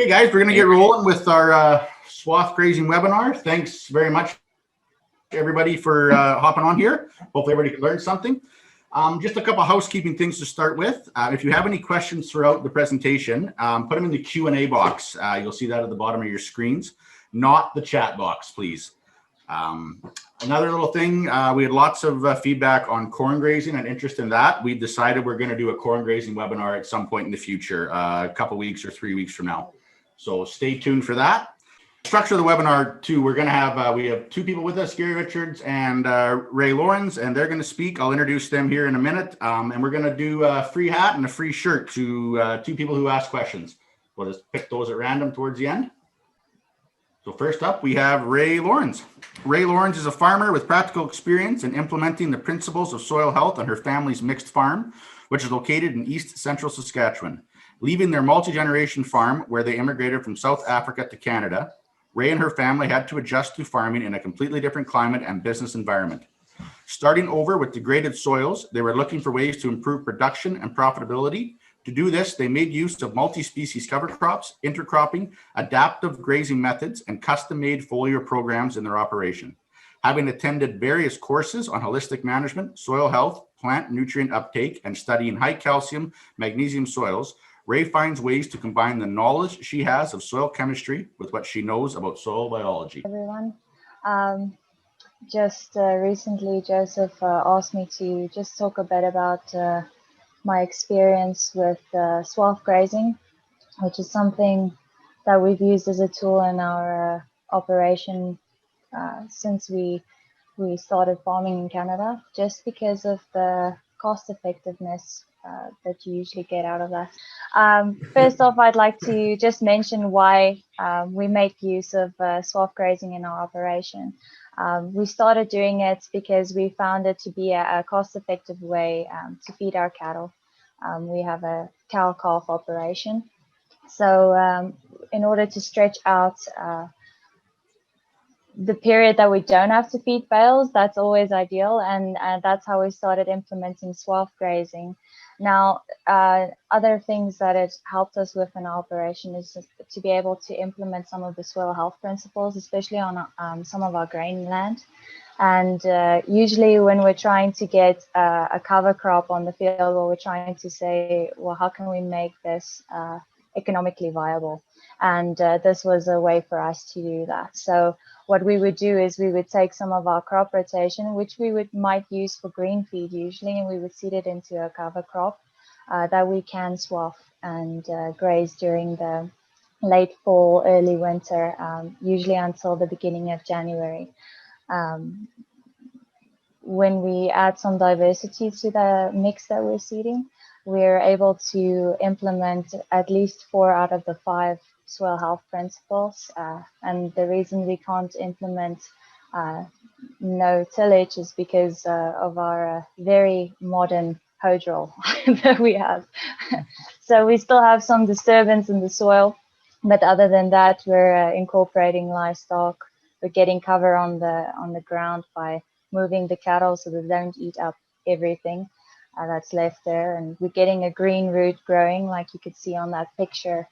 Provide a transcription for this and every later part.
Okay, guys, we're going to get rolling with our Swath Grazing webinar. Thanks very much, everybody, for hopping on here. Hopefully, everybody can learn something. Just a couple of housekeeping things to start with. If you have any questions throughout the presentation, put them in the Q&A box. You'll see that at the bottom of your screens, not the chat box, please. Another little thing, we had lots of feedback on corn grazing and interest in that. We decided we're going to do a corn grazing webinar at some point in the future, a couple weeks or 3 weeks from now. So stay tuned for that. Structure of the webinar too, we're going to have, we have two people with us, Gary Richards and Ray Lourens, and they're going to speak. I'll introduce them here in a minute. And we're going to do a free hat and a free shirt to two people who ask questions. We'll just pick those at random towards the end. So first up, we have Ray Lourens. Ray Lourens is a farmer with practical experience in implementing the principles of soil health on her family's mixed farm, which is located in East Central Saskatchewan. Leaving their multi-generation farm where they immigrated from South Africa to Canada, Ray and her family had to adjust to farming in a completely different climate and business environment. Starting over with degraded soils, they were looking for ways to improve production and profitability. To do this, they made use of multi-species cover crops, intercropping, adaptive grazing methods, and custom-made foliar programs in their operation. Having attended various courses on holistic management, soil health, plant nutrient uptake, and studying high calcium, magnesium soils, Ray finds ways to combine the knowledge she has of soil chemistry with what she knows about soil biology. Everyone, recently Joseph asked me to just talk a bit about my experience with swath grazing, which is something that we've used as a tool in our operation since we started farming in Canada, just because of the cost effectiveness that you usually get out of that. First off, I'd like to just mention why we make use of swath grazing in our operation. We started doing it because we found it to be a cost-effective way to feed our cattle. We have a cow-calf operation. So in order to stretch out the period that we don't have to feed bales, that's always ideal, and that's how we started implementing swath grazing. Now, other things that it helped us with in our operation is to be able to implement some of the soil health principles, especially on some of our grain land. And usually when we're trying to get a cover crop on the field, or we're trying to say, well, how can we make this economically viable? And this was a way for us to do that. So what we would do is we would take some of our crop rotation, which we might use for green feed usually, and we would seed it into a cover crop that we can swath and graze during the late fall, early winter, usually until the beginning of January. When we add some diversity to the mix that we're seeding, we're able to implement at least 4 out of the 5 soil health principles. And the reason we can't implement no tillage is because of our very modern hoe drill that we have. So we still have some disturbance in the soil, but other than that, we're incorporating livestock. We're getting cover on the ground by moving the cattle so they don't eat up everything that's left there. And we're getting a green root growing, like you could see on that picture.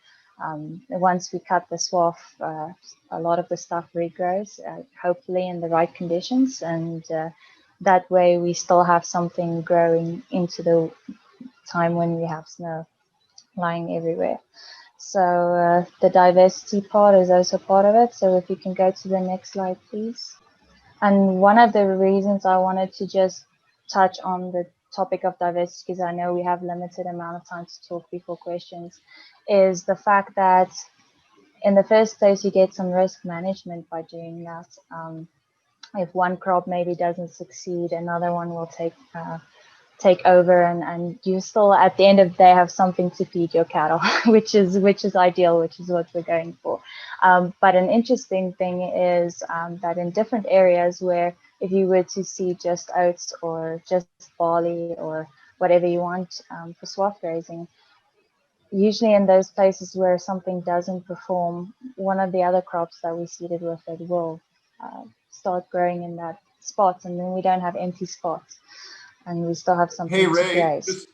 Once we cut the swath, a lot of the stuff regrows, hopefully in the right conditions. And that way we still have something growing into the time when we have snow lying everywhere. So the diversity part is also part of it. So if you can go to the next slide, please. And one of the reasons I wanted to just touch on the topic of diversity, because I know we have limited amount of time to talk before questions, is the fact that in the first place you get some risk management by doing that. If one crop maybe doesn't succeed, another one will take over, and you still at the end of the day have something to feed your cattle, which is ideal, which is what we're going for. But an interesting thing is that in different areas where if you were to see just oats or just barley or whatever you want for swath grazing, usually in those places where something doesn't perform, one of the other crops that we seeded with it will start growing in that spot, and then we don't have empty spots, and we still have something to graze.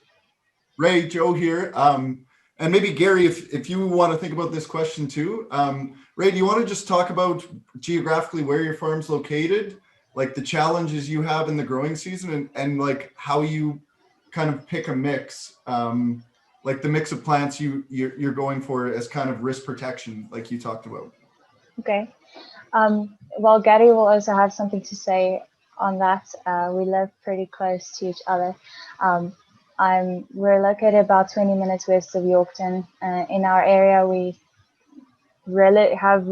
Ray, Joe here. And maybe Gary, if you want to think about this question too, Ray, do you want to just talk about geographically where your farm's located, like the challenges you have in the growing season, and like how you kind of pick a mix, like the mix of plants you're going for as kind of risk protection, like you talked about. Okay. Well, Gary will also have something to say on that. We live pretty close to each other. We're located about 20 minutes west of Yorkton. In our area, we really have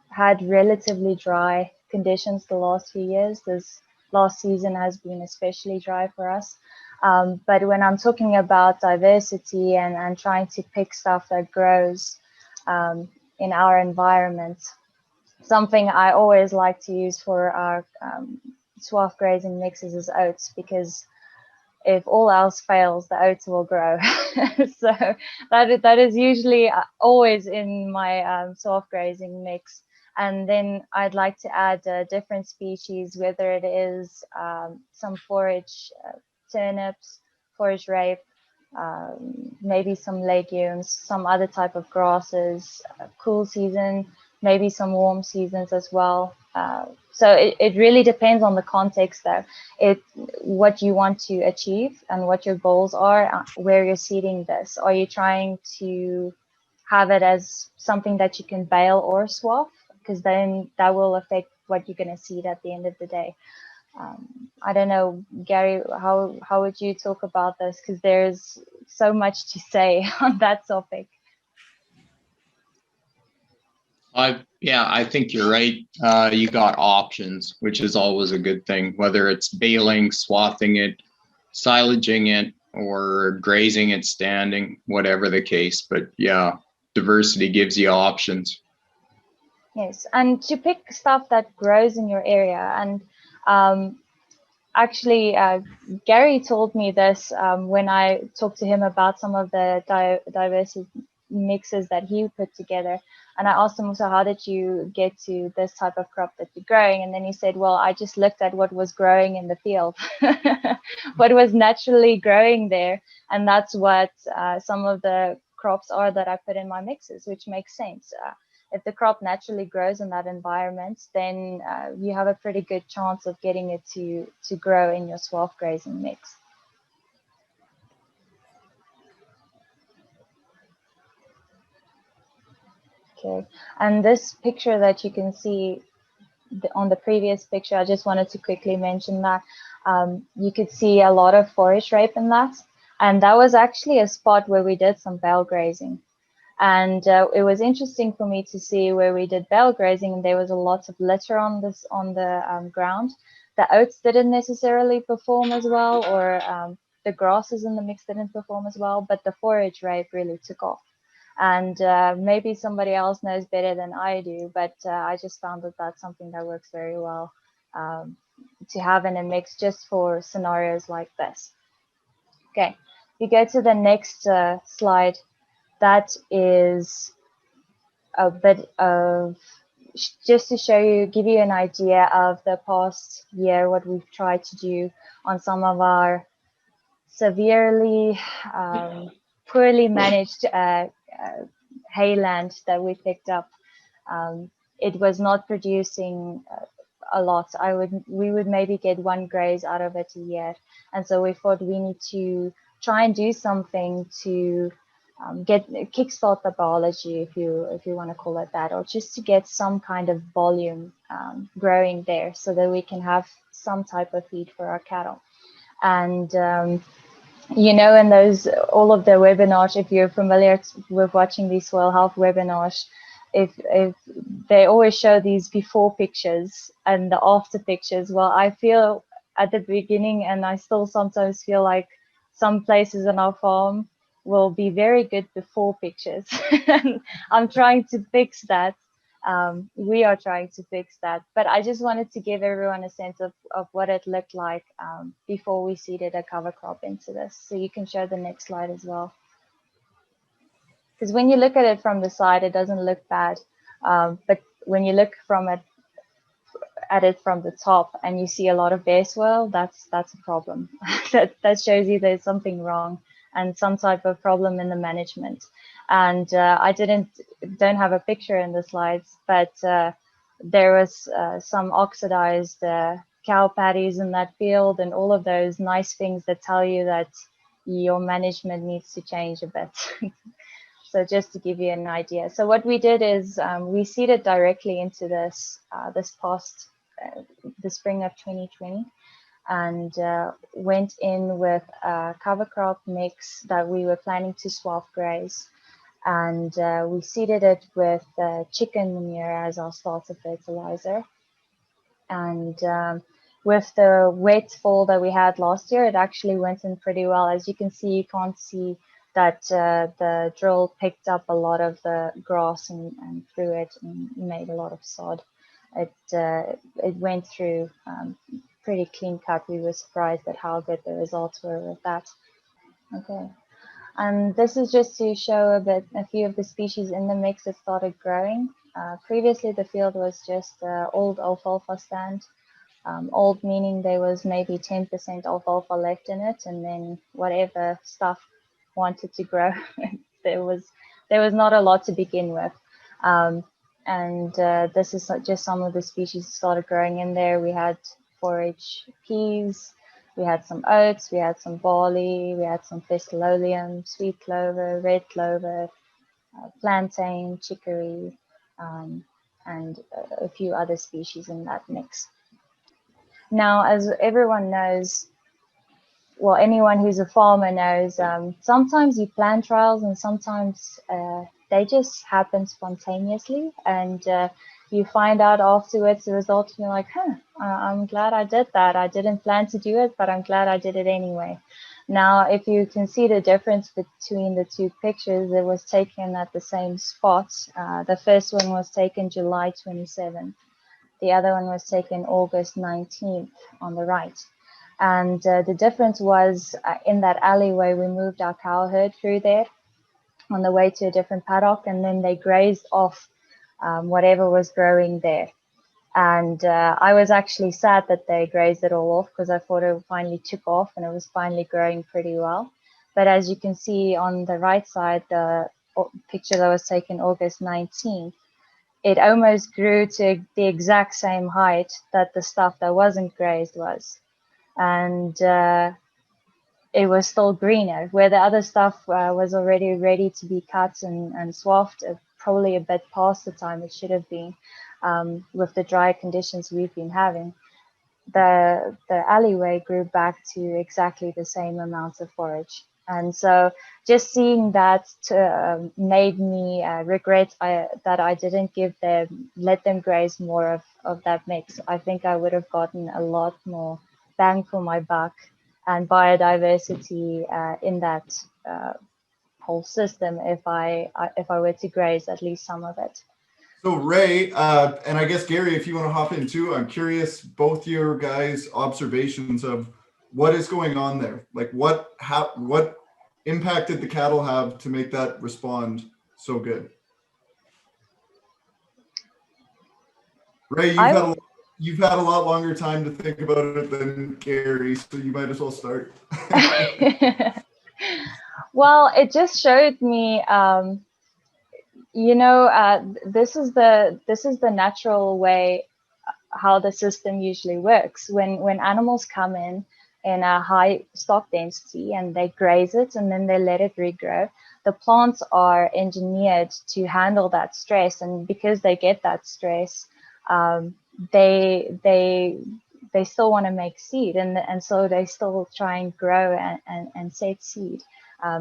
had relatively dry conditions the last few years. This last season has been especially dry for us. But when I'm talking about diversity and trying to pick stuff that grows in our environment, something I always like to use for our Swath Grazing mixes is oats, because if all else fails, the oats will grow. So that is usually always in my Swath Grazing mix. And then I'd like to add different species, whether it is some forage turnips, forage rape, maybe some legumes, some other type of grasses, cool season, maybe some warm seasons as well. So it really depends on the context though. What you want to achieve and what your goals are, where you're seeding this. Are you trying to have it as something that you can bale or swath? Because then that will affect what you're going to seed at the end of the day. I don't know, Gary, how would you talk about this? Because there's so much to say on that topic. Yeah, I think you're right. You got options, which is always a good thing, whether it's baling, swathing it, silaging it, or grazing it standing, whatever the case. But yeah, diversity gives you options. Yes, and to pick stuff that grows in your area. And actually, Gary told me this when I talked to him about some of the diversity mixes that he put together. And I asked him also, how did you get to this type of crop that you're growing? And then he said, well, I just looked at what was growing in the field, what was naturally growing there. And that's what some of the crops are that I put in my mixes, which makes sense. If the crop naturally grows in that environment, then you have a pretty good chance of getting it to grow in your Swath Grazing mix. Okay, and this picture that you can see on the previous picture, I just wanted to quickly mention that you could see a lot of forage rape in that. And that was actually a spot where we did some bale grazing. And it was interesting for me to see where we did bale grazing, and there was a lot of litter on the ground. The oats didn't necessarily perform as well, or the grasses in the mix didn't perform as well, but the forage rape really took off. And maybe somebody else knows better than I do, but I just found that that's something that works very well to have in a mix just for scenarios like this. Okay, you go to the next slide. That is a bit of just to show you, give you an idea of the past year, what we've tried to do on some of our severely poorly managed hayland that we picked up. It was not producing a lot. We would maybe get one graze out of it a year, and so we thought we need to try and do something to kickstart the biology, if you want to call it that, or just to get some kind of volume growing there, so that we can have some type of feed for our cattle. And you know, in all of the webinars, if you're familiar with watching these soil health webinars, if they always show these before pictures and the after pictures. Well, I feel at the beginning, and I still sometimes feel like some places on our farm will be very good before pictures. I'm trying to fix that. We are trying to fix that, but I just wanted to give everyone a sense of what it looked like before we seeded a cover crop into this. So you can show the next slide as well. Because when you look at it from the side, it doesn't look bad. But when you look at it from the top and you see a lot of bare soil, that's a problem. that shows you there's something wrong and some type of problem in the management. And I don't have a picture in the slides, but there was some oxidized cow patties in that field, and all of those nice things that tell you that your management needs to change a bit. So just to give you an idea. So what we did is we seeded directly into this the spring of 2020, and went in with a cover crop mix that we were planning to swath graze. And we seeded it with chicken manure as our starter fertilizer. And with the wet fall that we had last year, it actually went in pretty well. As you can see, you can't see that the drill picked up a lot of the grass and threw it and made a lot of sod. It went through pretty clean cut. We were surprised at how good the results were with that. Okay. And this is just to show a few of the species in the mix that started growing. Previously, the field was just old alfalfa stand. Old meaning there was maybe 10% alfalfa left in it, and then whatever stuff wanted to grow, there was not a lot to begin with. This is just some of the species that started growing in there. We had forage peas, we had some oats, we had some barley, we had some festilolium, sweet clover, red clover, plantain, chicory, and a few other species in that mix. Now, as everyone knows, well, anyone who's a farmer knows, sometimes you plan trials and sometimes they just happen spontaneously, and you find out afterwards the results and you're like, I'm glad I did that. I didn't plan to do it, but I'm glad I did it anyway. Now, if you can see the difference between the two pictures, it was taken at the same spot. The first one was taken July 27th. The other one was taken August 19th on the right. And the difference was in that alleyway, we moved our cow herd through there on the way to a different paddock, and then they grazed off whatever was growing there. And I was actually sad that they grazed it all off, because I thought it finally took off and it was finally growing pretty well. But as you can see on the right side, the picture that was taken August 19th, it almost grew to the exact same height that the stuff that wasn't grazed was. And it was still greener, where the other stuff was already ready to be cut and swathed, probably a bit past the time it should have been, with the dry conditions we've been having. The alleyway grew back to exactly the same amount of forage. And so just seeing that made me regret that I didn't let them graze more of that mix. I think I would have gotten a lot more bang for my buck and biodiversity in that whole system if I were to graze at least some of it. So Ray, and I guess Gary, if you want to hop in too, I'm curious both your guys' observations of what is going on there. Like what impact did the cattle have to make that respond so good? Ray, you've had a lot longer time to think about it than Gary, so you might as well start. Well, it just showed me, this is the natural way how the system usually works. When animals come in a high stock density and they graze it and then they let it regrow, the plants are engineered to handle that stress, and because they get that stress, they still want to make seed, and so they still try and grow and set seed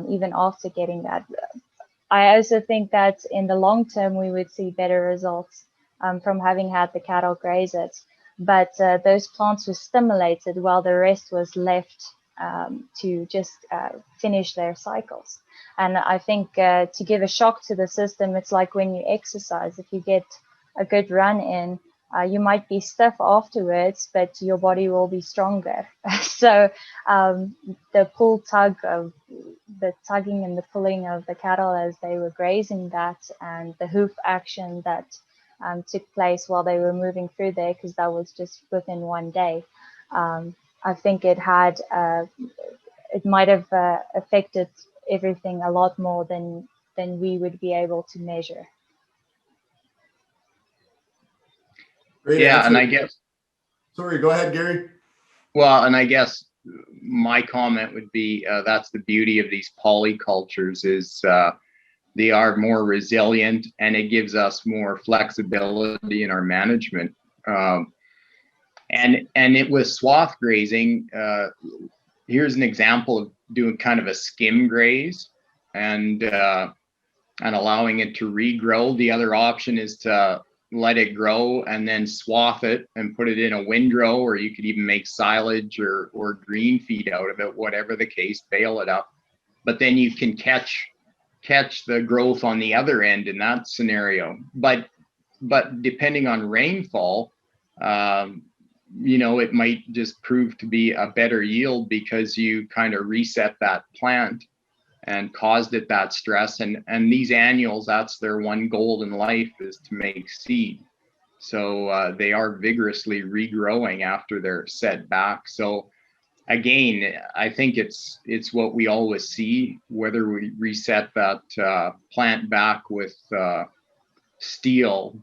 even after getting that. I also think that in the long term we would see better results from having had the cattle graze it, but those plants were stimulated while the rest was left to just finish their cycles. And I think to give a shock to the system, it's like when you exercise. If you get a good run in, you might be stiff afterwards, but your body will be stronger. So the tugging and the pulling of the cattle as they were grazing that, and the hoof action that took place while they were moving through there, because that was just within one day. I think it had it might have affected everything a lot more than we would be able to measure. Great Yeah, answer. and I guess, Sorry, go ahead, Gary. well, and I guess my comment would be that's the beauty of these polycultures is they are more resilient, and it gives us more flexibility in our management. And it was swath grazing. Here's an example of doing kind of a skim graze and allowing it to regrow. The other option is to let it grow and then swath it and put it in a windrow, or you could even make silage or green feed out of it, whatever the case, bale it up. But then you can catch the growth on the other end in that scenario. But depending on rainfall, it might just prove to be a better yield because you kind of reset that plant and caused it that stress. And these annuals, that's their one goal in life, is to make seed. So they are vigorously regrowing after they're set back. So again, I think it's what we always see, whether we reset that plant back with steel,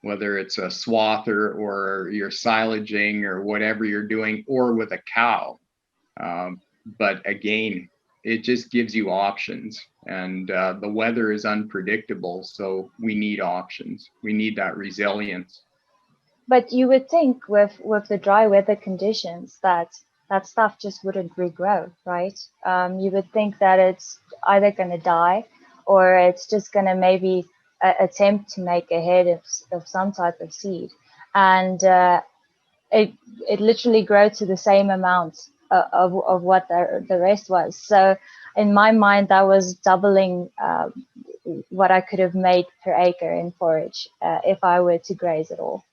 whether it's a swather or you're silaging or whatever you're doing, or with a cow. But again, it just gives you options, and the weather is unpredictable, so we need options. We need that resilience. But you would think with the dry weather conditions that stuff just wouldn't regrow, right? You would think that it's either going to die, or it's just going to maybe attempt to make a head of some type of seed, and it literally grew to the same amount of what the rest was. So in my mind, that was doubling what I could have made per acre in forage if I were to graze it all.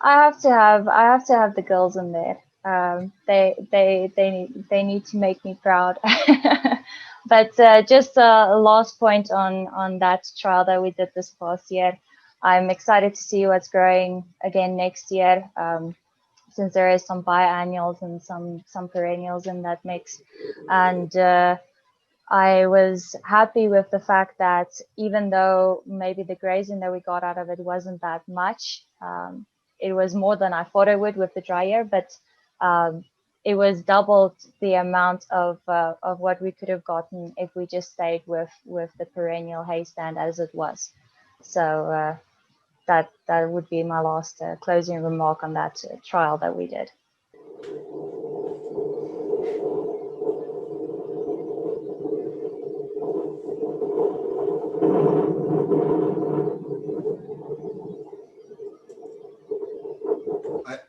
I have to have the girls in there. They need to make me proud. But just a last point on that trial that we did this past year. I'm excited to see what's growing again next year, since there is some biannuals and some perennials in that mix. And I was happy with the fact that even though maybe the grazing that we got out of it wasn't that much, it was more than I thought it would with the dry year, but it was doubled the amount of what we could have gotten if we just stayed with the perennial hay stand as it was. So that would be my last closing remark on that trial that we did.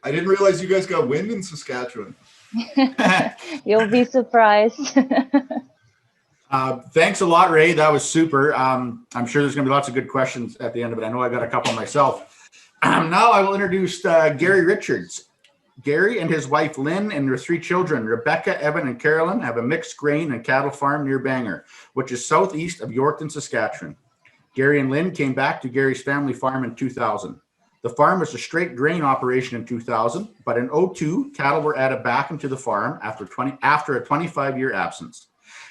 I didn't realize you guys got wind in Saskatchewan. You'll be surprised. Thanks a lot, Ray. That was super. I'm sure there's going to be lots of good questions at the end of it. I know I got a couple myself. Now I will introduce Gary Richards. Gary and his wife Lynn and their 3 children, Rebecca, Evan, and Carolyn, have a mixed grain and cattle farm near Bangor, which is southeast of Yorkton, Saskatchewan. Gary and Lynn came back to Gary's family farm in 2000. The farm was a straight grain operation in 2000, but in 2002, cattle were added back into the farm after a 25-year absence.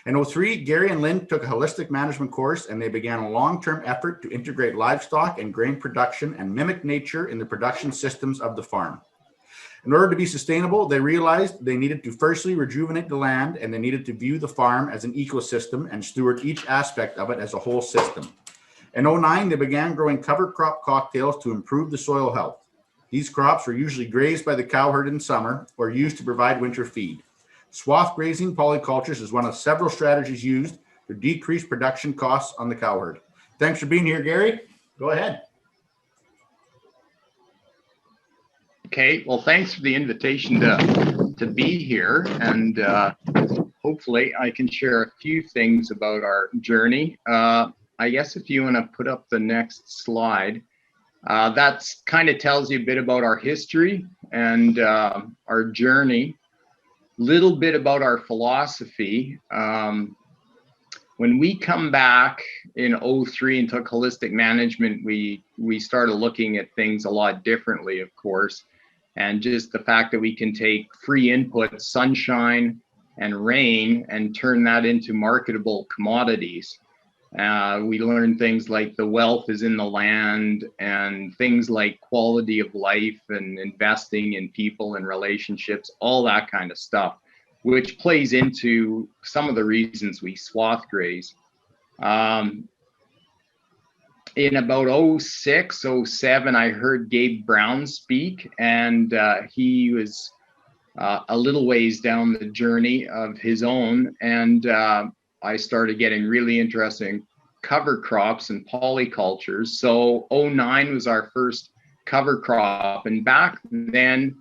In 2003, Gary and Lynn took a holistic management course, and they began a long-term effort to integrate livestock and grain production and mimic nature in the production systems of the farm. In order to be sustainable, they realized they needed to firstly rejuvenate the land, and they needed to view the farm as an ecosystem and steward each aspect of it as a whole system. In 2009, they began growing cover crop cocktails to improve the soil health. These crops were usually grazed by the cow herd in summer or used to provide winter feed. Swath grazing polycultures is one of several strategies used to decrease production costs on the cow herd. Thanks for being here, Gary. Go ahead. Okay, well, thanks for the invitation to be here, and hopefully I can share a few things about our journey. I guess if you want to put up the next slide, that's kind of tells you a bit about our history and our journey, little bit about our philosophy. When we come back in 2003 and took holistic management, we started looking at things a lot differently, of course. And just the fact that we can take free input, sunshine and rain, and turn that into marketable commodities. We learn things like the wealth is in the land, and things like quality of life and investing in people and relationships, all that kind of stuff, which plays into some of the reasons we swath graze. In about 06, 07, I heard Gabe Brown speak, and he was a little ways down the journey of his own, and I started getting really interesting cover crops and polycultures. So 09 was our first cover crop, and back then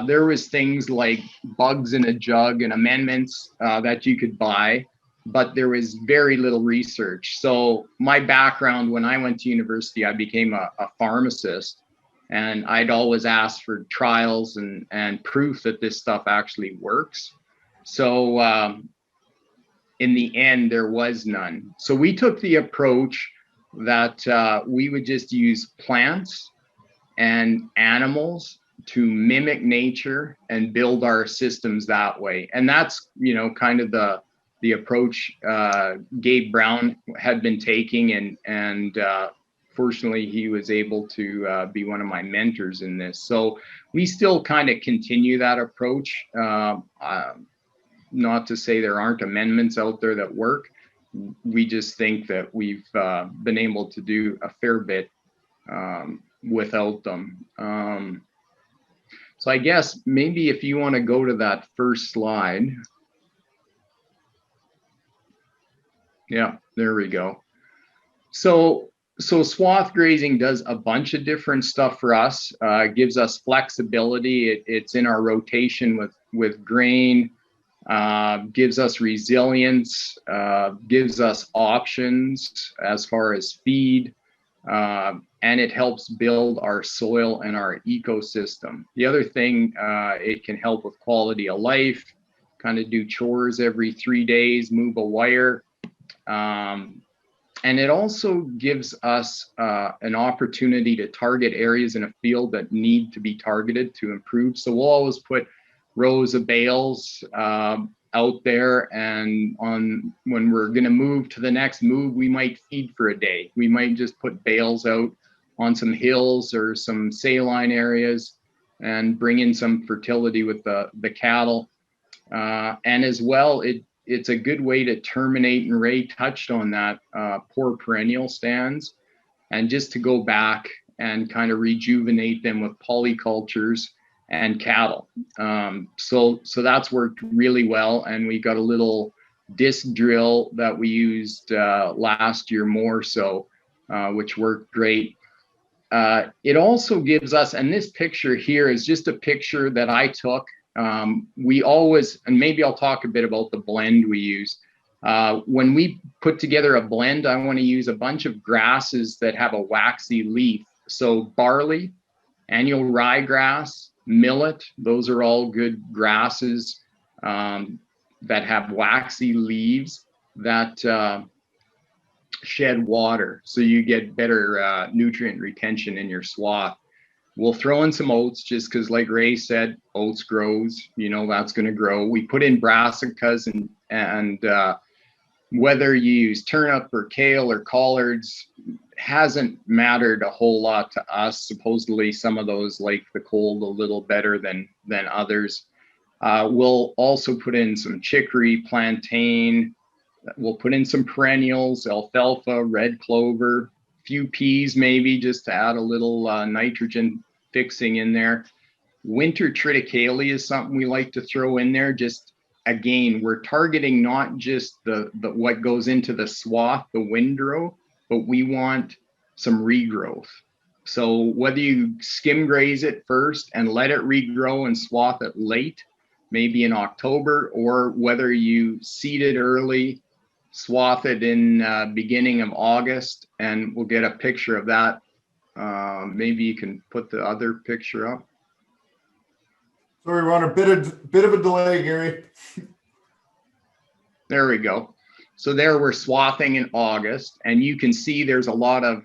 there was things like bugs in a jug and amendments that you could buy, but there was very little research. So my background, when I went to university, I became a pharmacist, and I'd always ask for trials and proof that this stuff actually works. So in the end, there was none. So we took the approach that we would just use plants and animals to mimic nature and build our systems that way. And that's, you know, kind of the approach Gabe Brown had been taking, and fortunately he was able to be one of my mentors in this. So we still kind of continue that approach. Not to say there aren't amendments out there that work. We just think that we've been able to do a fair bit without them. So I guess maybe if you want to go to that first slide. Yeah, there we go. So swath grazing does a bunch of different stuff for us. Gives us flexibility. It's in our rotation with grain. Gives us resilience. Gives us options as far as feed. And it helps build our soil and our ecosystem. The other thing, it can help with quality of life. Kind of do chores every 3 days, move a wire. And it also gives us an opportunity to target areas in a field that need to be targeted to improve. So we'll always put rows of bales out there, and when we're going to move to the next move, we might feed for a day. We might just put bales out on some hills or some saline areas and bring in some fertility with the cattle. And as well, it's a good way to terminate, and Ray touched on that, poor perennial stands, and just to go back and kind of rejuvenate them with polycultures and cattle. So that's worked really well. And we got a little disc drill that we used last year more so, which worked great. It also gives us, and this picture here is just a picture that I took. We always, and maybe I'll talk a bit about the blend we use. When we put together a blend, I want to use a bunch of grasses that have a waxy leaf. So barley, annual ryegrass, millet, those are all good grasses that have waxy leaves that shed water. So you get better nutrient retention in your swath. We'll throw in some oats just because, like Ray said, oats grows, you know, that's going to grow. We put in brassicas, and whether you use turnip or kale or collards hasn't mattered a whole lot to us. Supposedly some of those like the cold a little better than others. We'll also put in some chicory, plantain. We'll put in some perennials, alfalfa, red clover, few peas maybe, just to add a little nitrogen fixing in there. Winter triticale is something we like to throw in there. Just again, we're targeting not just the what goes into the swath, the windrow, but we want some regrowth. So whether you skim graze it first and let it regrow and swath it late, maybe in October, or whether you seed it early, swath it in beginning of August, and we'll get a picture of that. Maybe you can put the other picture up. Sorry, we're on a bit of a delay, Gary. There we go. So there we're swathing in August, and you can see there's a lot of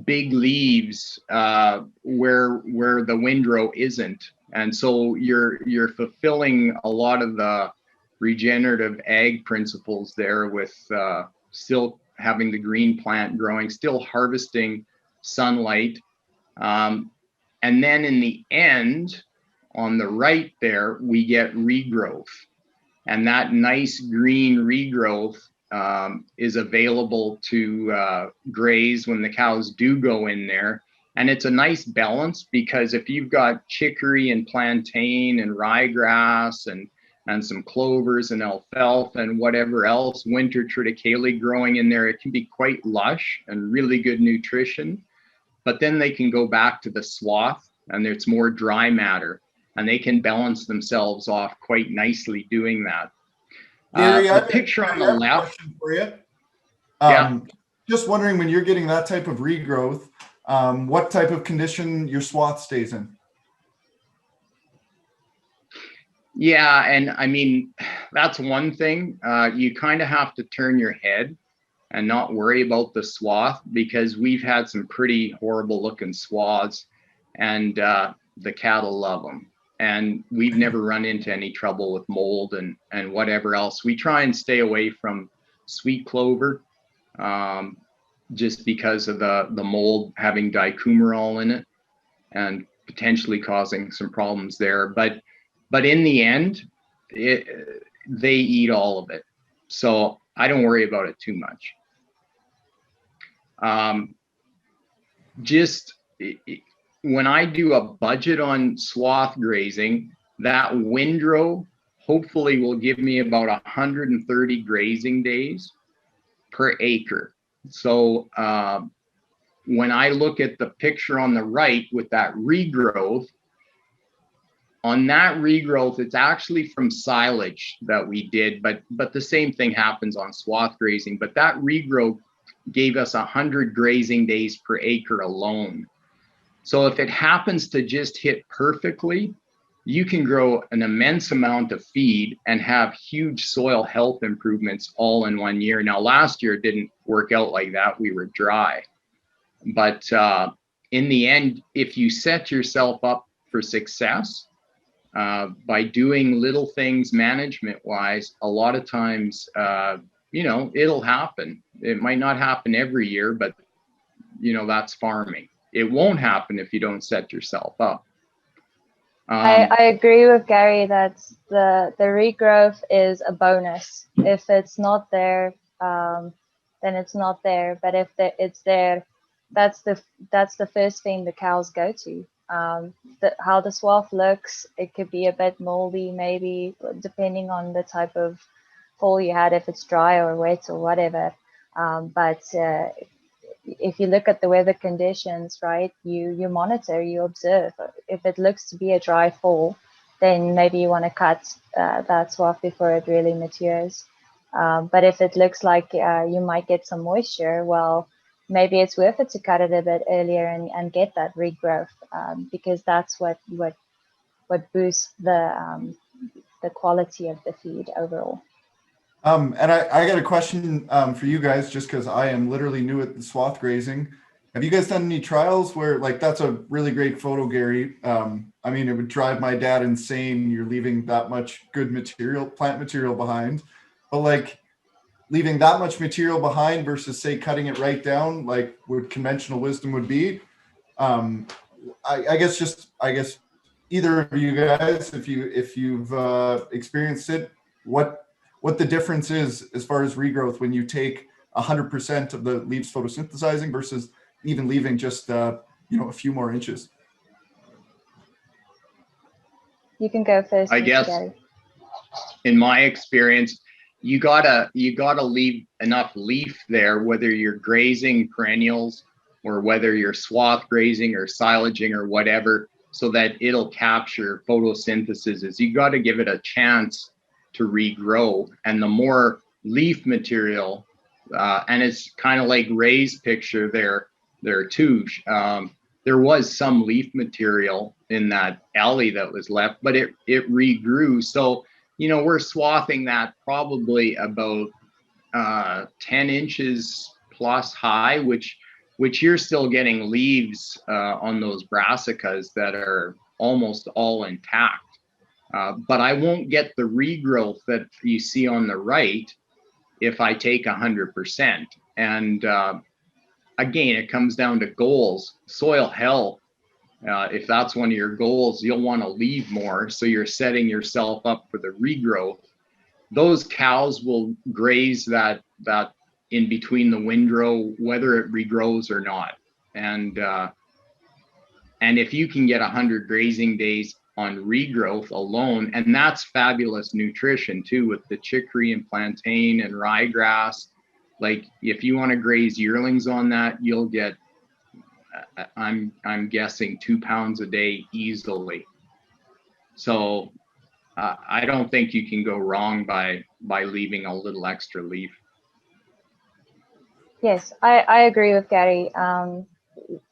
big leaves where the windrow isn't. And so you're fulfilling a lot of the regenerative ag principles there with still having the green plant growing, still harvesting sunlight. And then in the end, on the right there, we get regrowth. And that nice green regrowth is available to graze when the cows do go in there. And it's a nice balance, because if you've got chicory and plantain and ryegrass and some clovers and alfalfa and whatever else, winter triticale growing in there, it can be quite lush and really good nutrition. But then they can go back to the swath and it's more dry matter, and they can balance themselves off quite nicely doing that. Gary, The picture on the I have a left. question for you. Yeah. Just wondering, when you're getting that type of regrowth, what type of condition your swath stays in? Yeah, and I mean, that's one thing. You kind of have to turn your head and not worry about the swath, because we've had some pretty horrible looking swaths, and the cattle love them. And we've never run into any trouble with mold and whatever else. We try and stay away from sweet clover, just because of the mold having dicumarol in it and potentially causing some problems there. But in the end, they eat all of it. So I don't worry about it too much. When I do a budget on swath grazing, that windrow hopefully will give me about 130 grazing days per acre. So when I look at the picture on the right with that regrowth, on that regrowth, it's actually from silage that we did, but the same thing happens on swath grazing. But that regrowth gave us 100 grazing days per acre alone. So if it happens to just hit perfectly, you can grow an immense amount of feed and have huge soil health improvements all in 1 year. Now, last year it didn't work out like that. We were dry. But in the end, if you set yourself up for success by doing little things management-wise, a lot of times, it'll happen. It might not happen every year, but, that's farming. It won't happen if you don't set yourself up. I agree with Gary that the regrowth is a bonus. If it's not there, then it's not there. But if it's there, that's the first thing the cows go to. How the swath looks, it could be a bit moldy, maybe, depending on the type of fall you had, if it's dry or wet or whatever. But if you look at the weather conditions, right, you monitor, you observe. If it looks to be a dry fall, then maybe you want to cut that swath before it really matures. But if it looks like you might get some moisture, well, maybe it's worth it to cut it a bit earlier and get that regrowth, because that's what boosts the quality of the feed overall. And I got a question for you guys, just because I am literally new at the swath grazing. Have you guys done any trials where, like, that's a really great photo, Gary? I mean, it would drive my dad insane. You're leaving that much good material, plant material behind, but like leaving that much material behind versus, say, cutting it right down, like what conventional wisdom would be. I guess either of you guys, if you've experienced it, what the difference is as far as regrowth when you take 100% of the leaves photosynthesizing versus even leaving just a few more inches. You can go first. I guess Gary. In my experience, you gotta leave enough leaf there, whether you're grazing perennials or whether you're swath grazing or silaging or whatever, so that it'll capture photosynthesis. Is you got to give it a chance to regrow. And the more leaf material, and it's kind of like Ray's picture there too. There was some leaf material in that alley that was left, but it regrew. So, we're swathing that probably about 10 inches plus high, which you're still getting leaves on those brassicas that are almost all intact. But I won't get the regrowth that you see on the right if I take 100%. And again, it comes down to goals. Soil health, if that's one of your goals, you'll want to leave more. So you're setting yourself up for the regrowth. Those cows will graze that in between the windrow, whether it regrows or not. And if you can get 100 grazing days on regrowth alone, and that's fabulous nutrition too, with the chicory and plantain and ryegrass. Like if you want to graze yearlings on that, you'll get, I'm guessing 2 pounds a day easily. So I don't think you can go wrong by leaving a little extra leaf. Yes, I agree with Gary.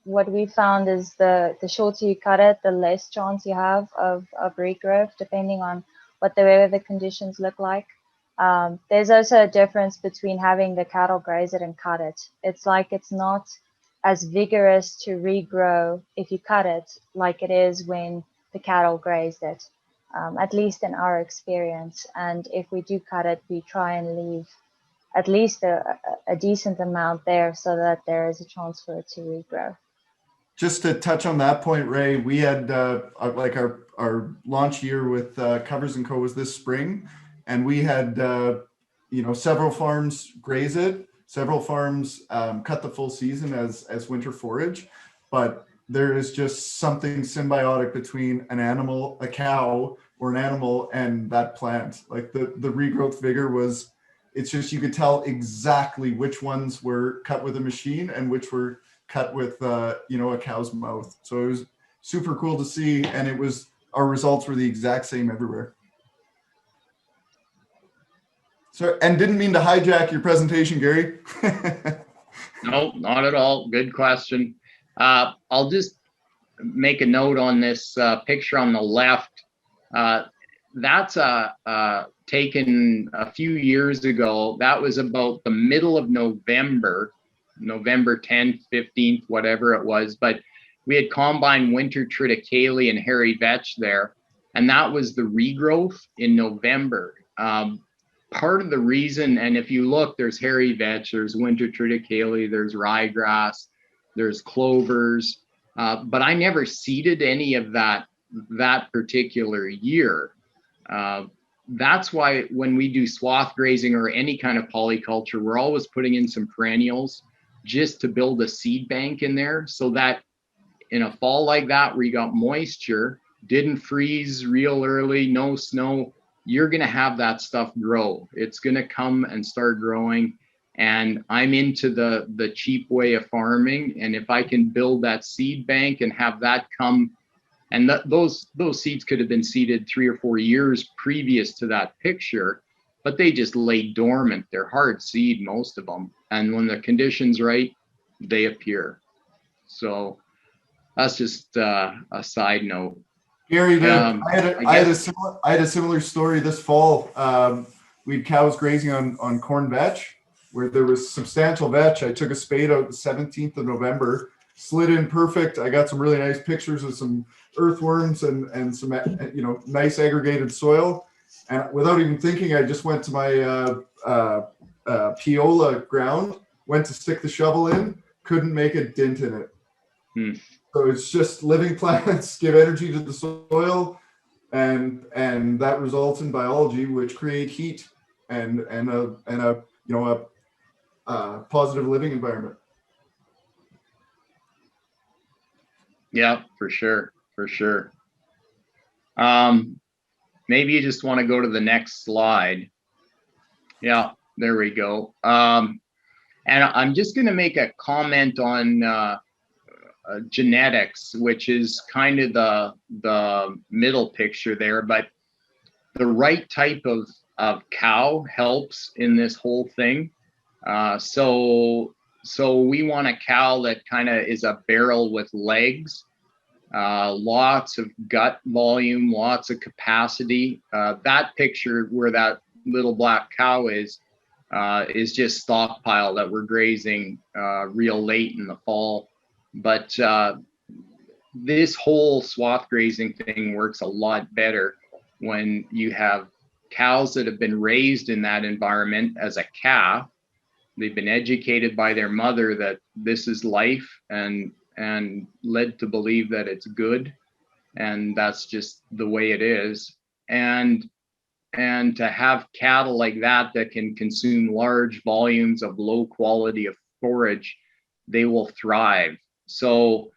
What we found is the shorter you cut it, the less chance you have of regrowth, depending on what the weather conditions look like. There's also a difference between having the cattle graze it and cut it. It's like it's not as vigorous to regrow if you cut it like it is when the cattle grazed it, at least in our experience. And if we do cut it, we try and leave at least a decent amount there so that there is a chance for it to regrow. Just to touch on that point, Ray, we had like our launch year with Covers & Co. was this spring, and we had several farms graze it, several farms cut the full season as winter forage, but there is just something symbiotic between an animal, a cow or an animal, and that plant. Like the regrowth vigor was, it's just, you could tell exactly which ones were cut with a machine and which were cut with a cow's mouth. So it was super cool to see, and our results were the exact same everywhere. So, and didn't mean to hijack your presentation, Gary. No, not at all. Good question. I'll just make a note on this picture on the left. That's taken a few years ago. That was about the middle of November 10th, 15th, whatever it was. But we had combined winter triticale and hairy vetch there. And that was the regrowth in November. Part of the reason, and if you look, there's hairy vetch, there's winter triticale, there's ryegrass, there's clovers. But I never seeded any of that particular year. That's why when we do swath grazing or any kind of polyculture, we're always putting in some perennials just to build a seed bank in there, so that in a fall like that where you got moisture, didn't freeze real early, no snow, you're going to have that stuff grow. It's going to come and start growing. And I'm into the cheap way of farming. And if I can build that seed bank and have that come, and those seeds could have been seeded 3 or 4 years previous to that picture, but they just lay dormant. They're hard seed, most of them. And when the condition's right, they appear. So that's just a side note. Gary, I had a similar story this fall. We had cows grazing on corn vetch where there was substantial vetch. I took a spade out the 17th of November, slid in perfect. I got some really nice pictures of some earthworms and some nice aggregated soil. And without even thinking, I just went to my Piola ground, went to stick the shovel in, couldn't make a dent in it. So it's just living plants give energy to the soil, and that results in biology, which create heat and a positive living environment. Yeah, for sure. Maybe you just want to go to the next slide. Yeah, there we go. And I'm just going to make a comment on genetics, which is kind of the middle picture there, but the right type of cow helps in this whole thing. So we want a cow that kind of is a barrel with legs, lots of gut volume, lots of capacity. That picture where that little black cow is just stockpile that we're grazing real late in the fall. But this whole swath grazing thing works a lot better when you have cows that have been raised in that environment as a calf. They've been educated by their mother that this is life, and led to believe that it's good, and that's just the way it is. And to have cattle like that can consume large volumes of low quality of forage, they will thrive. So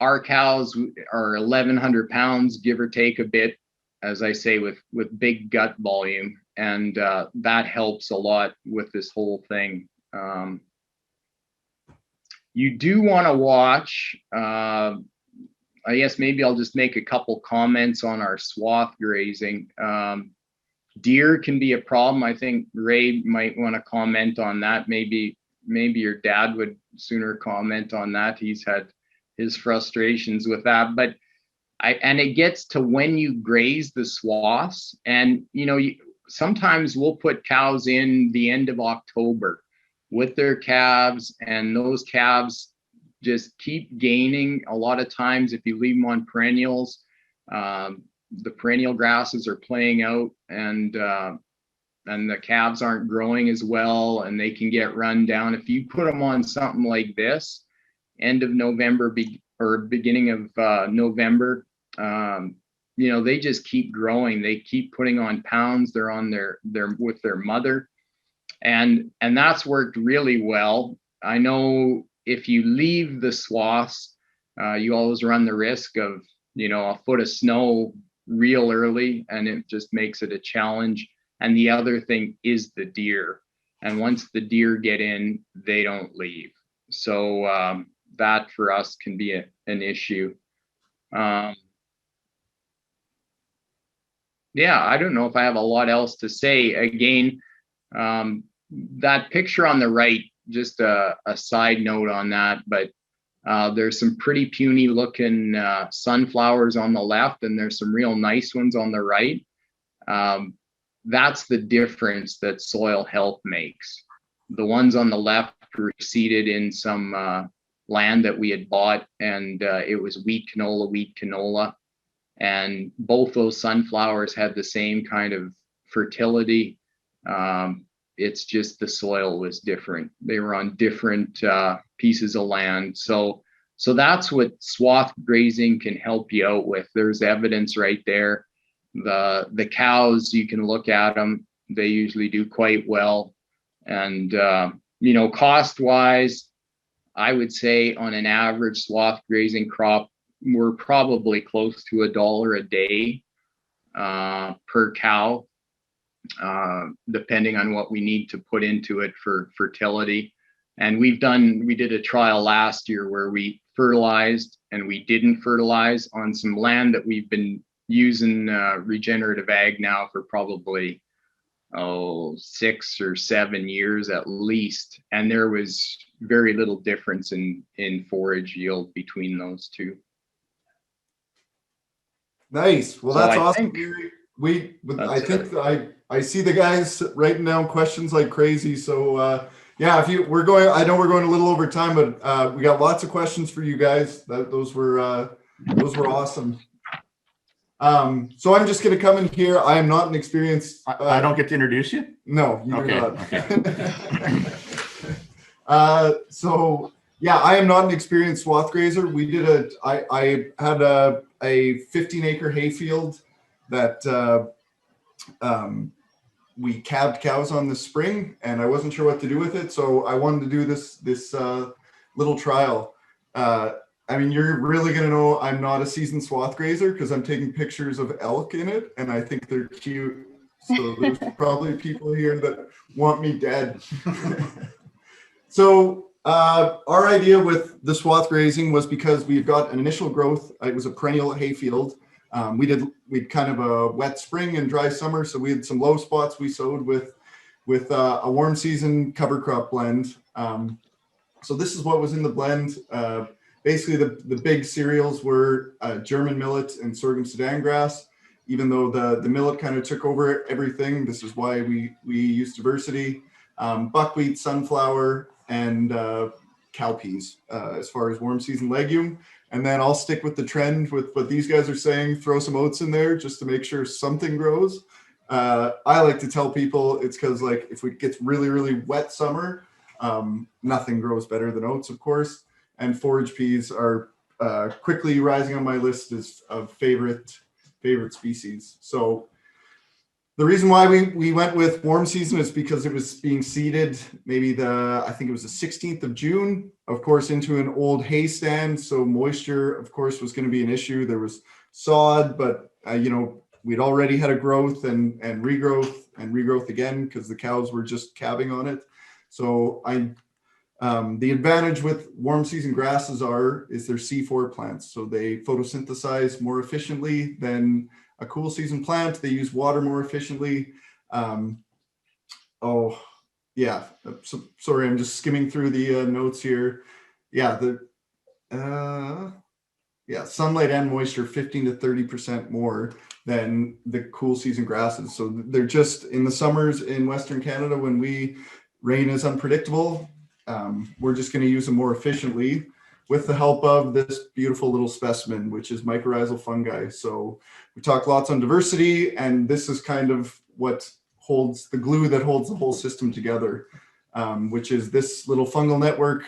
our cows are 1,100 pounds, give or take a bit, as I say, with big gut volume, and that helps a lot with this whole thing. You do want to watch. I guess maybe I'll just make a couple comments on our swath grazing. Deer can be a problem. I think Ray might want to comment on that. Maybe your dad would sooner comment on that. He's had his frustrations with that. But and it gets to when you graze the swaths, and sometimes we'll put cows in the end of October with their calves, and those calves just keep gaining. A lot of times, if you leave them on perennials, the perennial grasses are playing out, and the calves aren't growing as well, and they can get run down. If you put them on something like this, end of November or beginning of November, they just keep growing. They keep putting on pounds. They're on their with their mother, and that's worked really well. I know if you leave the swaths, you always run the risk of a foot of snow real early, and it just makes it a challenge. And the other thing is the deer, and once the deer get in, they don't leave. So that for us can be an issue. Yeah, I don't know if I have a lot else to say. Again, that picture on the right, just a side note on that, but there's some pretty puny looking sunflowers on the left, and there's some real nice ones on the right. That's the difference that soil health makes. The ones on the left were seeded in some land that we had bought, and it was wheat canola. And both those sunflowers had the same kind of fertility. It's just the soil was different. They were on different pieces of land. So that's what swath grazing can help you out with. There's evidence right there. The cows, you can look at them. They usually do quite well. And, cost wise, I would say on an average swath grazing crop, we're probably close to $1 a day per cow, depending on what we need to put into it for fertility. And we did a trial last year where we fertilized and we didn't fertilize on some land that we've been using regenerative ag now for probably 6 or 7 years at least, and there was very little difference in forage yield between those two. Nice. Well, So that's I awesome. think I think I see the guys writing down questions like crazy. So yeah, I know we're going a little over time, but we got lots of questions for you guys. Those were awesome. So I'm just going to come in here. I am not an experienced. I don't get to introduce you? No, you do not. Okay. So yeah, I am not an experienced swath grazer. I had a 15-acre hayfield that we calved cows on this spring, and I wasn't sure what to do with it, so I wanted to do this little trial. I mean, you're really going to know I'm not a seasoned swath grazer because I'm taking pictures of elk in it, and I think they're cute. So there's probably people here that want me dead. So our idea with the swath grazing was because we've got an initial growth. It was a perennial hayfield. We'd kind of a wet spring and dry summer, so we had some low spots we sowed with a warm season cover crop blend. So this is what was in the blend. Basically, the big cereals were German millet and sorghum Sudan grass. Even though the millet kind of took over everything, this is why we use diversity. Buckwheat, sunflower, and cowpeas as far as warm season legume. And then I'll stick with the trend with what these guys are saying, throw some oats in there just to make sure something grows. I like to tell people it's because like if it gets really, really wet summer, nothing grows better than oats, of course. And forage peas are quickly rising on my list of favorite species. So the reason why we went with warm season is because it was being seeded maybe I think it was the 16th of June, of course, into an old hay stand. So moisture, of course, was going to be an issue. There was sod, but we'd already had a growth and regrowth again because the cows were just calving on it. So the advantage with warm season grasses is they're C4 plants. So they photosynthesize more efficiently than a cool season plant. They use water more efficiently. So, sorry, I'm just skimming through the notes here. Yeah, sunlight and moisture 15 to 30% more than the cool season grasses. So they're just in the summers in Western Canada when rain is unpredictable. We're just going to use them more efficiently with the help of this beautiful little specimen, which is mycorrhizal fungi. So we talk lots on diversity, and this is kind of what holds the glue that holds the whole system together, which is this little fungal network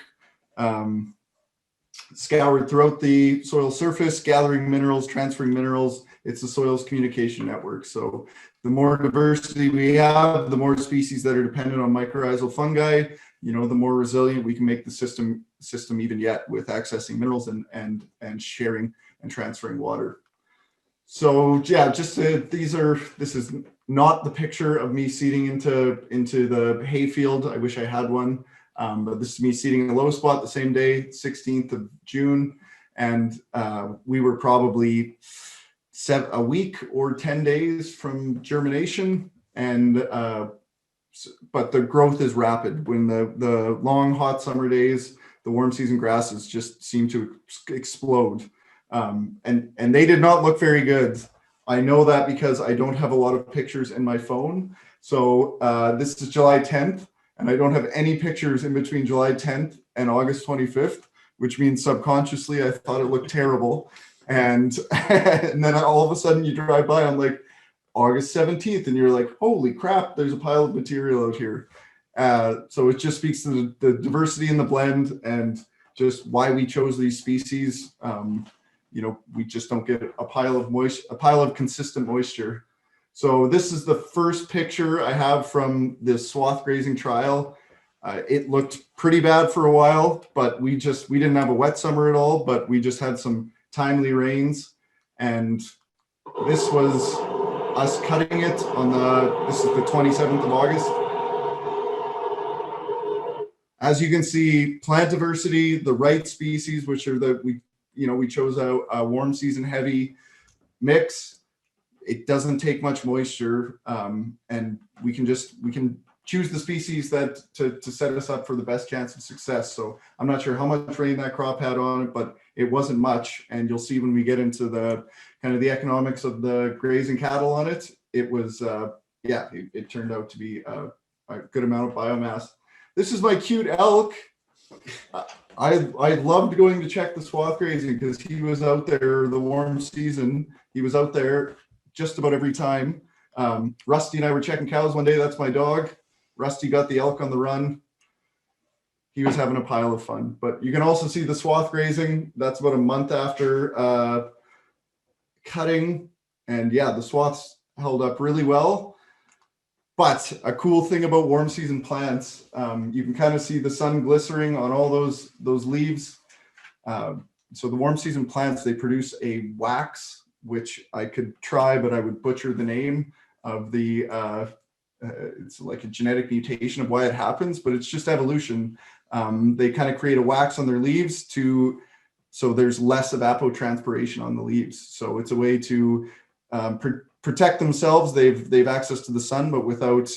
scoured throughout the soil surface, gathering minerals, transferring minerals. It's the soil's communication network. So the more diversity we have, the more species that are dependent on mycorrhizal fungi, the more resilient we can make the system even yet with accessing minerals and sharing and transferring water. So yeah, this is not the picture of me seeding into the hay field. I wish I had one, but this is me seeding in a low spot the same day, 16th of June, and we were probably a week or 10 days from germination, and but the growth is rapid. When the long hot summer days, the warm season grasses just seem to explode, and they did not look very good. I know that because I don't have a lot of pictures in my phone. So this is July 10th, and I don't have any pictures in between July 10th and August 25th, which means subconsciously I thought it looked terrible. And and then all of a sudden you drive by on like August 17th and you're like, holy crap, there's a pile of material out here. So it just speaks to the diversity in the blend and just why we chose these species. We just don't get a pile of consistent moisture. So this is the first picture I have from this swath grazing trial. It looked pretty bad for a while, but we didn't have a wet summer at all, but we just had some timely rains. And this was us cutting it this is the 27th of August. As you can see, plant diversity, the right species, which are we chose a warm season heavy mix. It doesn't take much moisture, and we can choose the species that to set us up for the best chance of success. So I'm not sure how much rain that crop had on it, but it wasn't much. And you'll see when we get into the kind of the economics of the grazing cattle on it, it was it turned out to be a good amount of biomass. This is my cute elk. I loved going to check the swath grazing because he was out there the warm season. He was out there just about every time. Rusty and I were checking cows one day. That's my dog. Rusty got the elk on the run. He was having a pile of fun. But you can also see the swath grazing. That's about a month after cutting. And yeah, the swaths held up really well. But a cool thing about warm season plants, you can kind of see the sun glycering on all those leaves. So the warm season plants, they produce a wax, which I could try, but I would butcher the name of the, it's like a genetic mutation of why it happens, but it's just evolution. They kind of create a wax on their leaves so there's less evapotranspiration on the leaves. So it's a way to protect themselves. They've access to the sun, but without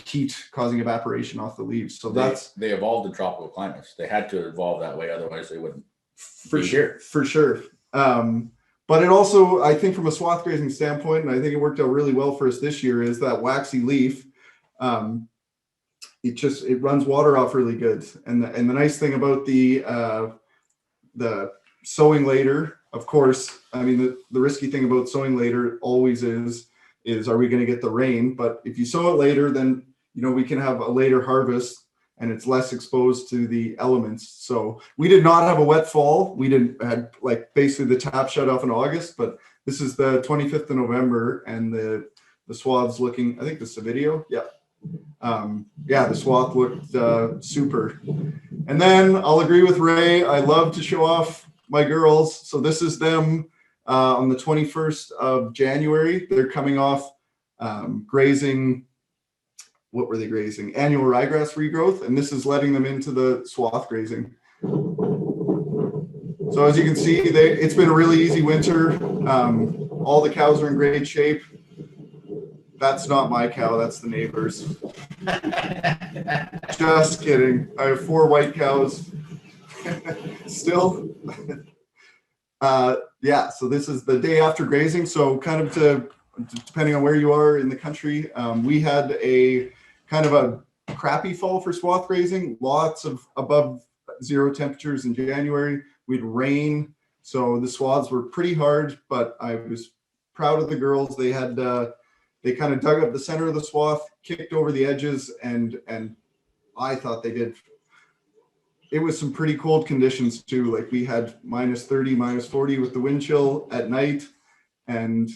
heat causing evaporation off the leaves. So they evolved in tropical climates. They had to evolve that way, otherwise they wouldn't. For sure. But it also, I think from a swath grazing standpoint, and I think it worked out really well for us this year, is that waxy leaf. it runs water off really good. And the nice thing about the sowing later, of course, I mean, the risky thing about sowing later always is are we going to get the rain? But if you sow it later, then, you know, we can have a later harvest and it's less exposed to the elements. So we did not have a wet fall. We had like basically the tap shut off in August, but this is the 25th of November and the swath's looking, I think this is a video. Yeah. Yeah, the swath looked super. And then I'll agree with Ray. I love to show off my girls. So this is them on the 21st of January. They're coming off grazing. What were they grazing? Annual ryegrass regrowth. And this is letting them into the swath grazing. So as you can see, it's been a really easy winter. All the cows are in great shape. That's not my cow, that's the neighbor's. Just kidding. I have 4 white cows. Still. Yeah, so this is the day after grazing. So kind of depending on where you are in the country, we had a kind of a crappy fall for swath grazing. Lots of above 0 temperatures in January. We'd rain. So the swaths were pretty hard, but I was proud of the girls. They had they kind of dug up the center of the swath, kicked over the edges, and I thought they did. It was some pretty cold conditions too. Like we had -30, -40 with the wind chill at night. And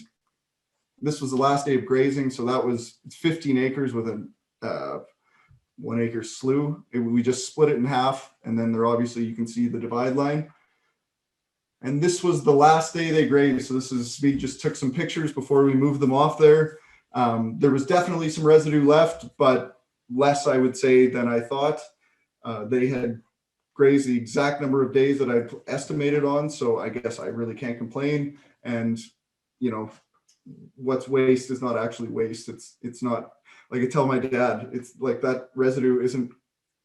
this was the last day of grazing. So that was 15 acres with a 1 acre slough. We just split it in half. And then there, obviously you can see the divide line. And this was the last day they grazed. So we just took some pictures before we moved them off there. There was definitely some residue left, but less, I would say, than I thought. They had grazed the exact number of days that I estimated on, so I guess I really can't complain. And, you know, what's waste is not actually waste. It's not, like I tell my dad, it's like that residue isn't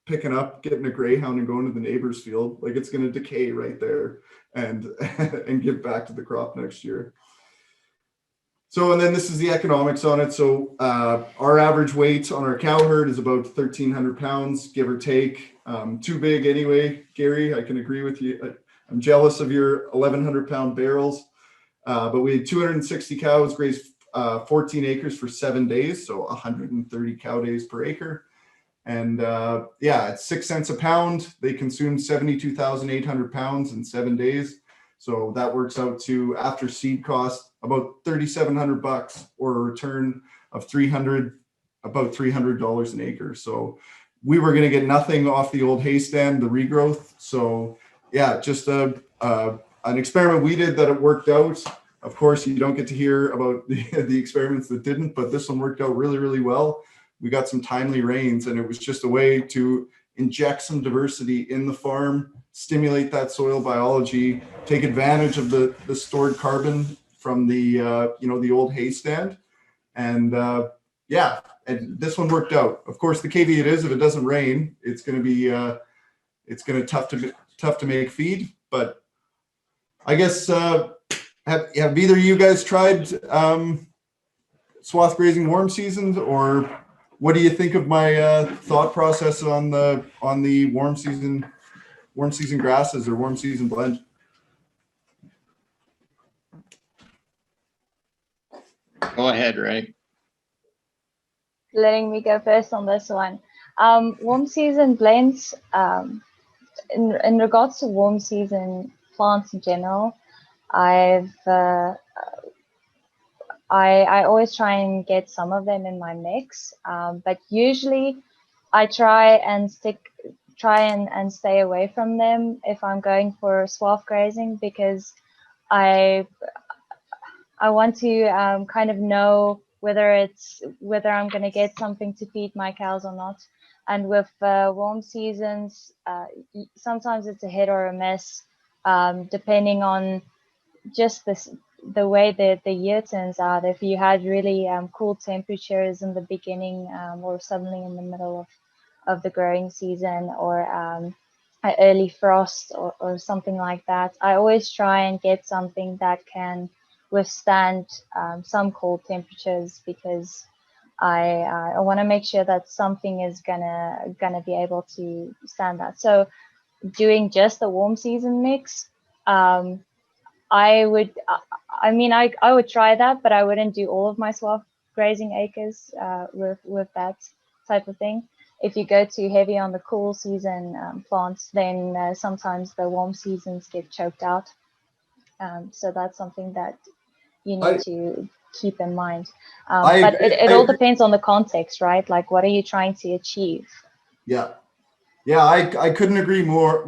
picking up, getting a greyhound and going to the neighbor's field. Like it's going to decay right there and give back to the crop next year. So, and then this is the economics on it. So our average weight on our cow herd is about 1,300 pounds, give or take. Too big anyway, Gary, I can agree with you. I'm jealous of your 1,100 pound barrels, but we had 260 cows grazed 14 acres for 7 days. So 130 cow days per acre. And yeah, it's 6 cents a pound. They consumed 72,800 pounds in 7 days. So that works out to, after seed cost, about $3,700 or a return of about $300 an acre. So we were going to get nothing off the old hay stand, the regrowth. So yeah, just an experiment we did that it worked out. Of course, you don't get to hear about the experiments that didn't, but this one worked out really, really well. We got some timely rains, and it was just a way to inject some diversity in the farm, stimulate that soil biology, take advantage of the stored carbon from the the old hay stand. And yeah, and this one worked out. Of course, the caveat is if it doesn't rain, it's going to be tough to make feed. But I guess have either of you guys tried swath grazing warm seasons, or what do you think of my thought process on the warm season grasses or warm season blend? Go ahead, Ray. Letting me go first on this one. Warm season blends, in regards to warm season plants in general, I always try and get some of them in my mix, but usually I try and stay away from them if I'm going for swath grazing, because I want to kind of know whether I'm going to get something to feed my cows or not. And with warm seasons, sometimes it's a hit or a miss, depending on just the way the year turns out. If you had really cool temperatures in the beginning, or suddenly in the middle of the growing season, or an early frost or something like that, I always try and get something that can withstand some cold temperatures, because I want to make sure that something is gonna be able to stand that. So doing just the warm season mix, I would try that, but I wouldn't do all of my swath grazing acres with that type of thing. If you go too heavy on the cool season plants, then sometimes the warm seasons get choked out. So that's something that you need to keep in mind. But it all depends on the context, right? Like, what are you trying to achieve? Yeah. Yeah, I couldn't agree more,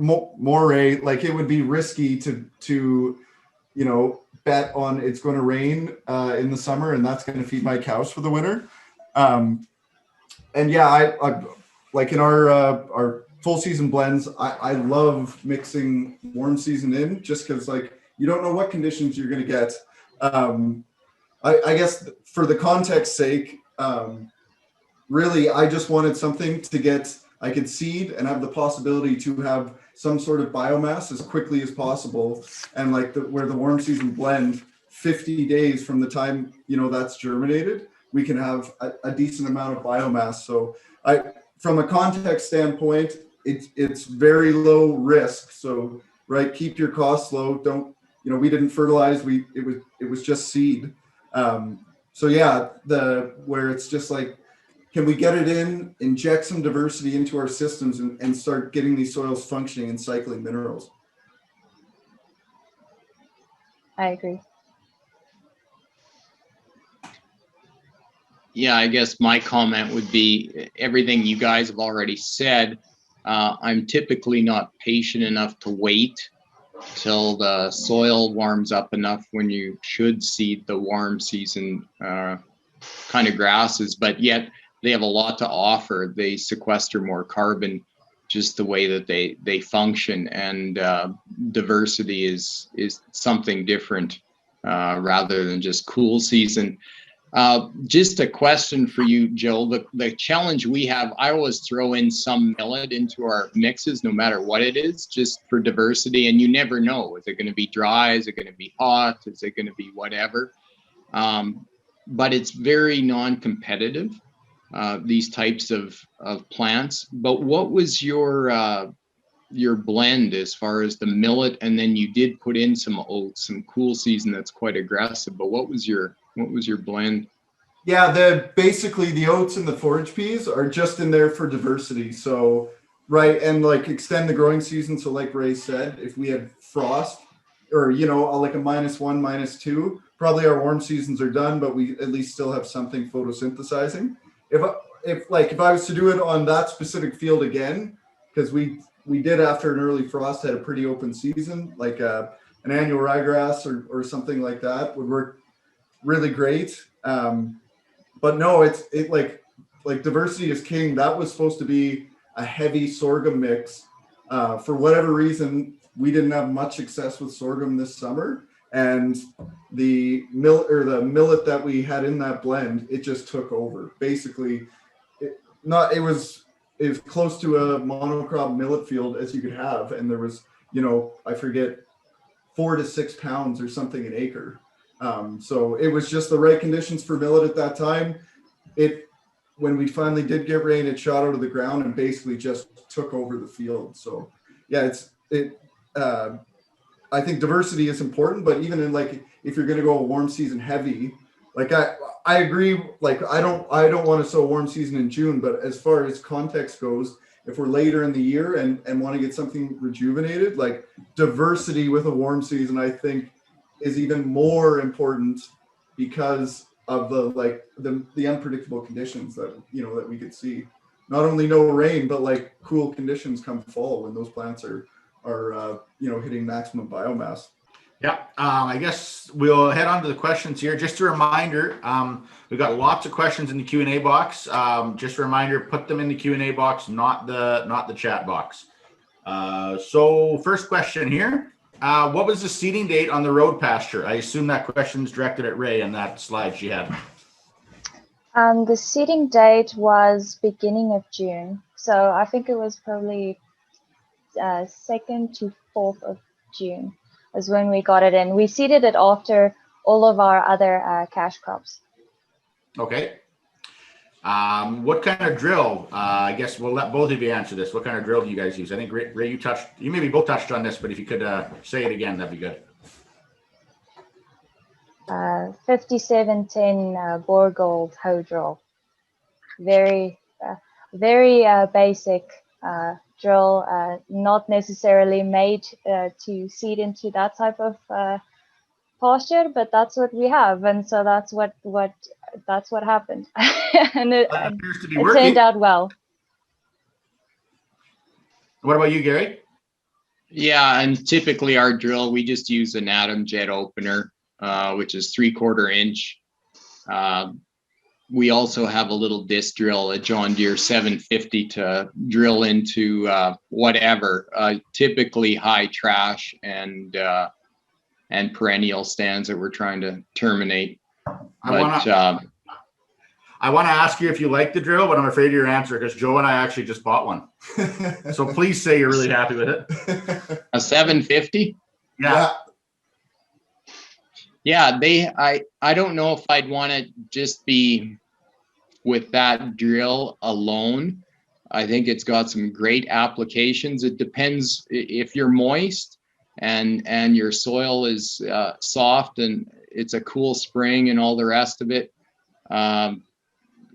Ray. Like, it would be risky to bet on it's going to rain in the summer and that's going to feed my cows for the winter. And yeah, I like in our full season blends, I love mixing warm season in just because like you don't know what conditions you're going to get. I guess for the context sake, really, I just wanted something to get, I could seed and have the possibility to have some sort of biomass as quickly as possible. And like where the warm season blend, 50 days from the time, that's germinated, we can have a decent amount of biomass. So from a context standpoint, it's very low risk. So, right, keep your costs low. Don't, we didn't fertilize, it was just seed. So yeah, where it's just like, can we get it in, inject some diversity into our systems and start getting these soils functioning and cycling minerals? I agree. Yeah, I guess my comment would be everything you guys have already said. I'm typically not patient enough to wait till the soil warms up enough when you should seed the warm season kind of grasses, but yet they have a lot to offer. They sequester more carbon just the way that they function, and diversity is something different rather than just cool season. Just a question for you, Joe. The challenge we have, I always throw in some millet into our mixes, no matter what it is, just for diversity. And you never know, is it going to be dry? Is it going to be hot? Is it going to be whatever? But it's very non-competitive, these types of plants. But what was your blend as far as the millet? And then you did put in some oats, some cool season that's quite aggressive. But what was your blend? Yeah, basically the oats and the forage peas are just in there for diversity. So, right, and like extend the growing season. So like Ray said, if we had frost or, like a -1, -2, probably our warm seasons are done, but we at least still have something photosynthesizing. If I was to do it on that specific field again, because we did after an early frost had a pretty open season, like an annual ryegrass or something like that would work really great. But no, it like diversity is king. That was supposed to be a heavy sorghum mix. For whatever reason, we didn't have much success with sorghum this summer, and the millet that we had in that blend, it just took over. Basically, it was close to a monocrop millet field as you could have, and there was, I forget, 4 to 6 pounds or something an acre. So it was just the right conditions for millet at that time. When we finally did get rain, it shot out of the ground and basically just took over the field. So yeah, I think diversity is important, but even in like, if you're going to go a warm season heavy, like I agree, like I don't want to sow warm season in June, but as far as context goes, if we're later in the year and want to get something rejuvenated, like diversity with a warm season, I think is even more important because of the unpredictable conditions that that we could see. Not only no rain, but like cool conditions come fall when those plants are hitting maximum biomass. Yeah, I guess we'll head on to the questions here. Just a reminder, we've got lots of questions in the Q&A box. Just a reminder, put them in the Q&A box, not the chat box. So first question here. What was the seeding date on the road pasture? I assume that question is directed at Ray on that slide she had. The seeding date was beginning of June. So I think it was probably 2nd to 4th of June is when we got it in. We seeded it after all of our other cash crops. Okay. What kind of drill? I guess we'll let both of you answer this. What kind of drill do you guys use? I think Ray, you maybe both touched on this, but if you could say it again, that'd be good. 5710 bore gold hoe drill. Very basic drill, not necessarily made to seed into that type of pasture, but that's what we have, and so that's what happened. And it appears to be it working. turned out well. What about you, Gary? Yeah, and typically our drill, we just use an atom jet opener, which is 3/4 inch. We also have a little disc drill, a John Deere 750, to drill into whatever, typically high trash and perennial stands that we're trying to terminate. I want to ask you if you like the drill, but I'm afraid of your answer because Joe and I actually just bought one. So please say you're really happy with it. A 750? Yeah. Yeah, I don't know if I'd want to just be with that drill alone. I think it's got some great applications. It depends if you're moist and your soil is soft and it's a cool spring and all the rest of it.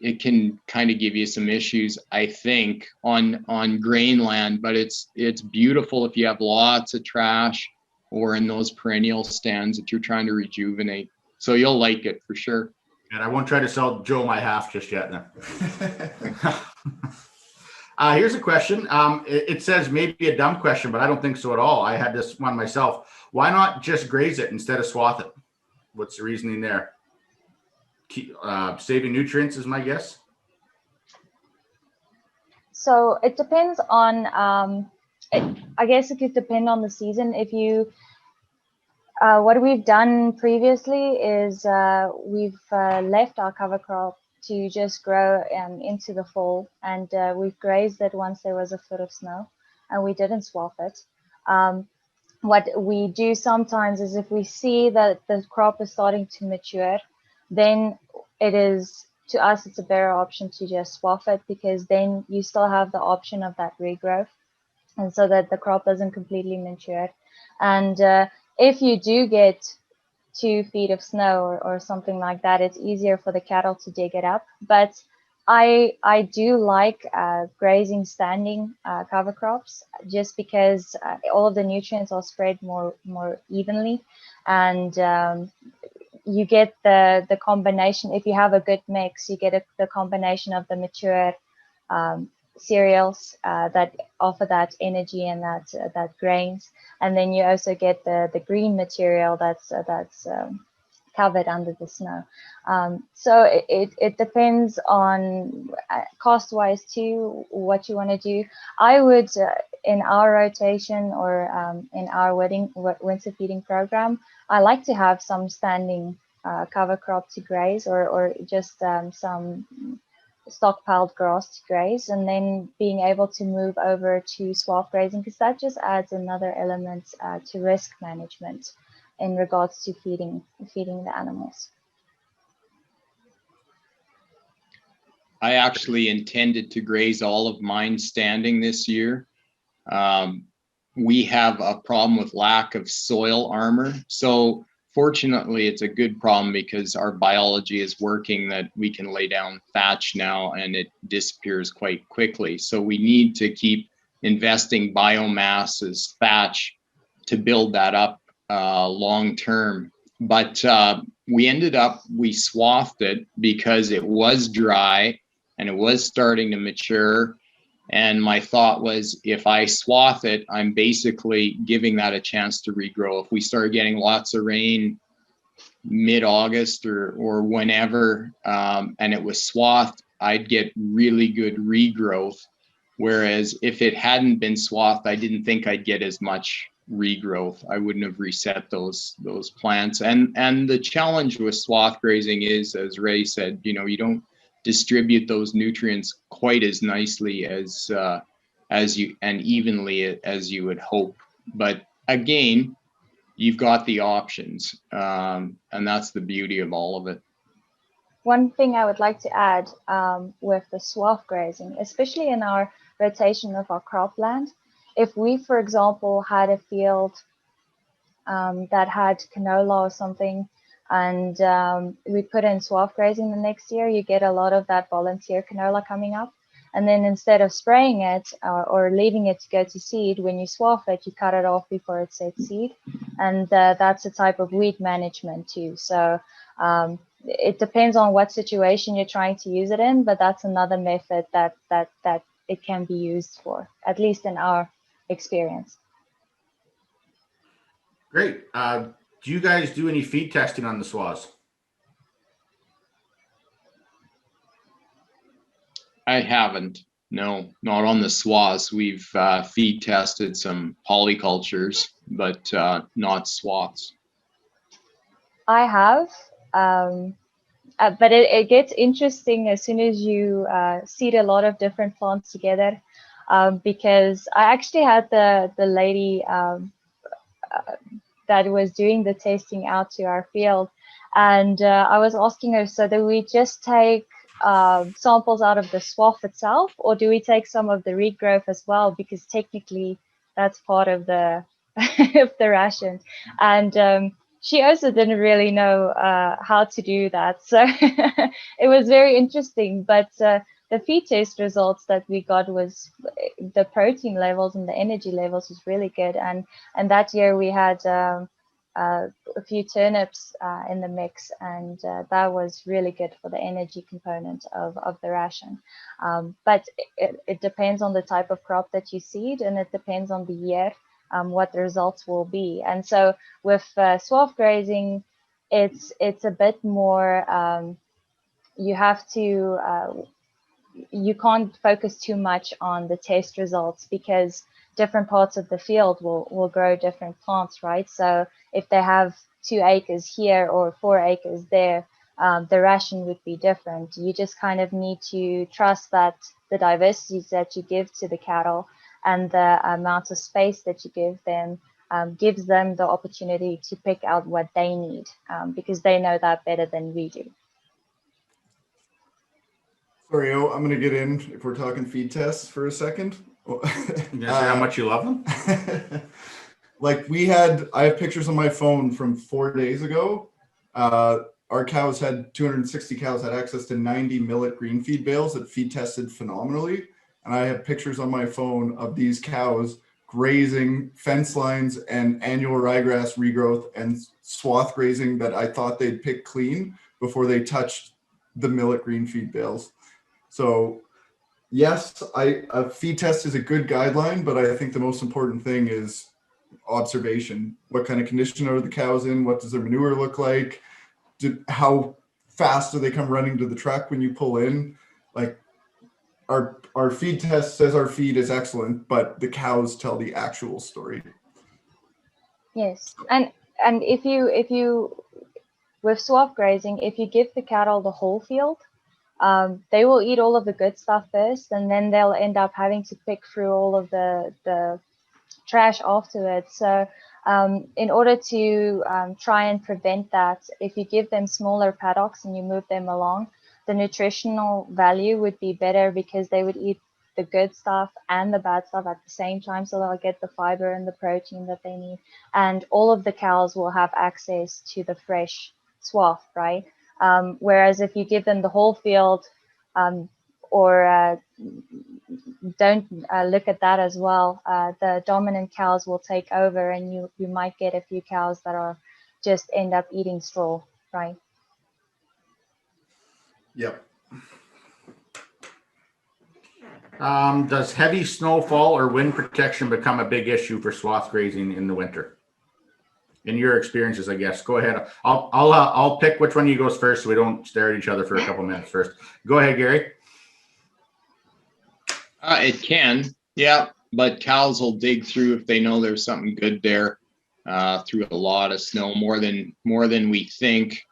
It can kind of give you some issues, I think, on grain land, but it's beautiful if you have lots of trash or in those perennial stands that you're trying to rejuvenate. So you'll like it for sure. And I won't try to sell Joe my half just yet. Then. Here's a question. It says maybe a dumb question, but I don't think so at all. I had this one myself. Why not just graze it instead of swath it? What's the reasoning there? Saving nutrients is my guess. So it depends on, I guess it could depend on the season. If you, what we've done previously is we've left our cover crop to just grow into the fall, and we've grazed it once there was a foot of snow, and we didn't swath it. What we do sometimes is if we see that the crop is starting to mature, then it is, to us, it's a better option to just swath it, because then you still have the option of that regrowth, and so that the crop doesn't completely mature. And if you do get 2 feet of snow or something like that, it's easier for the cattle to dig it up. But I do like grazing standing cover crops, just because all of the nutrients are spread more evenly, and you get the combination. If you have a good mix, you get the combination of the mature cereals that offer that energy and that grains, and then you also get the green material that's covered under the snow. So it depends on cost-wise too what you want to do. I would in our rotation or in our winter feeding program, I like to have some standing cover crop to graze, or just some stockpiled grass to graze, and then being able to move over to swath grazing, because that just adds another element to risk management in regards to feeding the animals. I actually intended to graze all of mine standing this year. We have a problem with lack of soil armor. So fortunately, it's a good problem because our biology is working that we can lay down thatch now and it disappears quite quickly. So we need to keep investing biomass as thatch to build that up long term. But we swathed it because it was dry and it was starting to mature. And my thought was, if I swath it, I'm basically giving that a chance to regrow. If we start getting lots of rain mid-August or whenever, and it was swathed, I'd get really good regrowth. Whereas if it hadn't been swathed, I didn't think I'd get as much regrowth. I wouldn't have reset those plants. And the challenge with swath grazing is, as Ray said, you don't distribute those nutrients quite as nicely as you and evenly as you would hope. But again, you've got the options, and that's the beauty of all of it. one thing I would like to add with the swath grazing, especially in our rotation of our cropland, if we, for example, had a field that had canola or something, and we put in swath grazing the next year, you get a lot of that volunteer canola coming up. And then instead of spraying it or leaving it to go to seed, when you swath it, you cut it off before it sets seed. And that's a type of weed management too. So it depends on what situation you're trying to use it in, but that's another method that it can be used for, at least in our experience. Great. Do you guys do any feed testing on the swaths? I haven't. No, not on the swaths. We've feed tested some polycultures, but not swaths. I have, but it gets interesting as soon as you seed a lot of different plants together, because I actually had the lady that was doing the testing out to our field, and I was asking her, so do we just take samples out of the swath itself, or do we take some of the regrowth as well? Because technically that's part of the of the ration. And she also didn't really know how to do that, so it was very interesting. But the feed test results that we got was the protein levels and the energy levels was really good, and that year we had a few turnips in the mix, and that was really good for the energy component of the ration. But it depends on the type of crop that you seed, and it depends on the year what the results will be. And so with swath grazing, it's a bit more, you have to, you can't focus too much on the test results, because different parts of the field will grow different plants, right? So if they have 2 acres here or 4 acres there, the ration would be different. You just kind of need to trust that the diversities that you give to the cattle and the amount of space that you give them gives them the opportunity to pick out what they need, because they know that better than we do. Sorry, I'm going to get in if we're talking feed tests for a second. You gonna say how much you love them? Like I have pictures on my phone from 4 days ago. Our cows had 260 cows had access to 90 millet green feed bales that feed tested phenomenally. And I have pictures on my phone of these cows grazing fence lines and annual ryegrass regrowth and swath grazing that I thought they'd pick clean before they touched the millet green feed bales. So yes, a feed test is a good guideline, but I think the most important thing is observation. What kind of condition are the cows in? What does their manure look like? How fast do they come running to the truck when you pull in? Like our feed test says our feed is excellent, but the cows tell the actual story. Yes, and if you with swath grazing, if you give the cattle the whole field, they will eat all of the good stuff first, and then they'll end up having to pick through all of the trash afterwards. So in order to try and prevent that, if you give them smaller paddocks and you move them along, the nutritional value would be better, because they would eat the good stuff and the bad stuff at the same time, so they'll get the fiber and the protein that they need, and all of the cows will have access to the fresh swath, right? Whereas if you give them the whole field, or don't look at that as well, the dominant cows will take over, and you might get a few cows that are just end up eating straw, right? Yep. Does heavy snowfall or wind protection become a big issue for swath grazing in the winter? In your experiences, I guess. Go ahead. I'll pick which one of you goes first, so we don't stare at each other for a couple minutes first. Go ahead, Gary. It can, yeah, but cows will dig through if they know there's something good there, through a lot of snow, more than we think.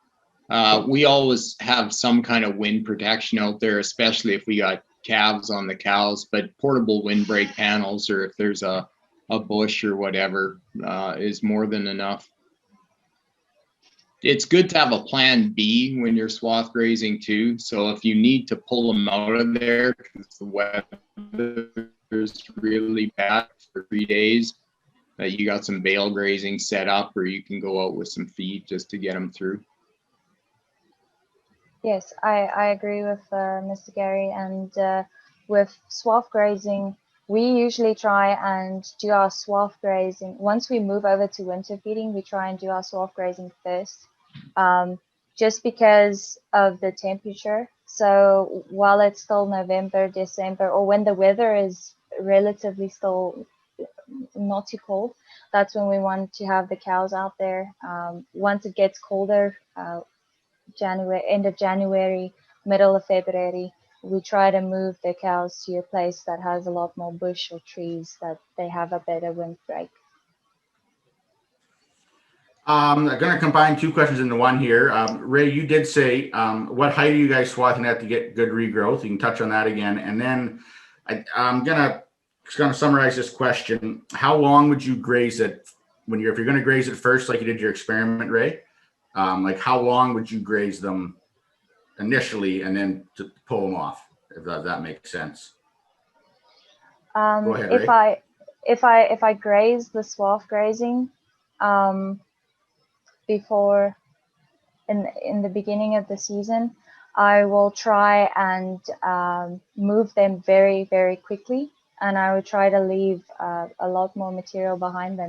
We always have some kind of wind protection out there, especially if we got calves on the cows, but portable windbreak panels, or if there's a bush or whatever, is more than enough. it's good to have a plan B when you're swath grazing too. So if you need to pull them out of there because the weather is really bad for 3 days, that you got some bale grazing set up, or you can go out with some feed just to get them through. Yes, I agree with Mr. Gary. And with swath grazing, we usually try and do our swath grazing. Once we move over to winter feeding, we try and do our swath grazing first, just because of the temperature. So while it's still November, December, or when the weather is relatively still not too cold, that's when we want to have the cows out there. Once it gets colder, January, end of January, middle of February, we try to move the cows to a place that has a lot more bush or trees, that they have a better windbreak. I'm going to combine two questions into one here. Ray, you did say, what height are you guys swathing at to get good regrowth? You can touch on that again. And then I'm going to summarize this question. How long would you graze it if you're going to graze it first, like you did your experiment, Ray? Like how long would you graze them initially and then to pull them off, if that makes sense? Go ahead, Ray. If I graze the swath grazing before in the beginning of the season, I will try and move them very, very quickly, and I would try to leave a lot more material behind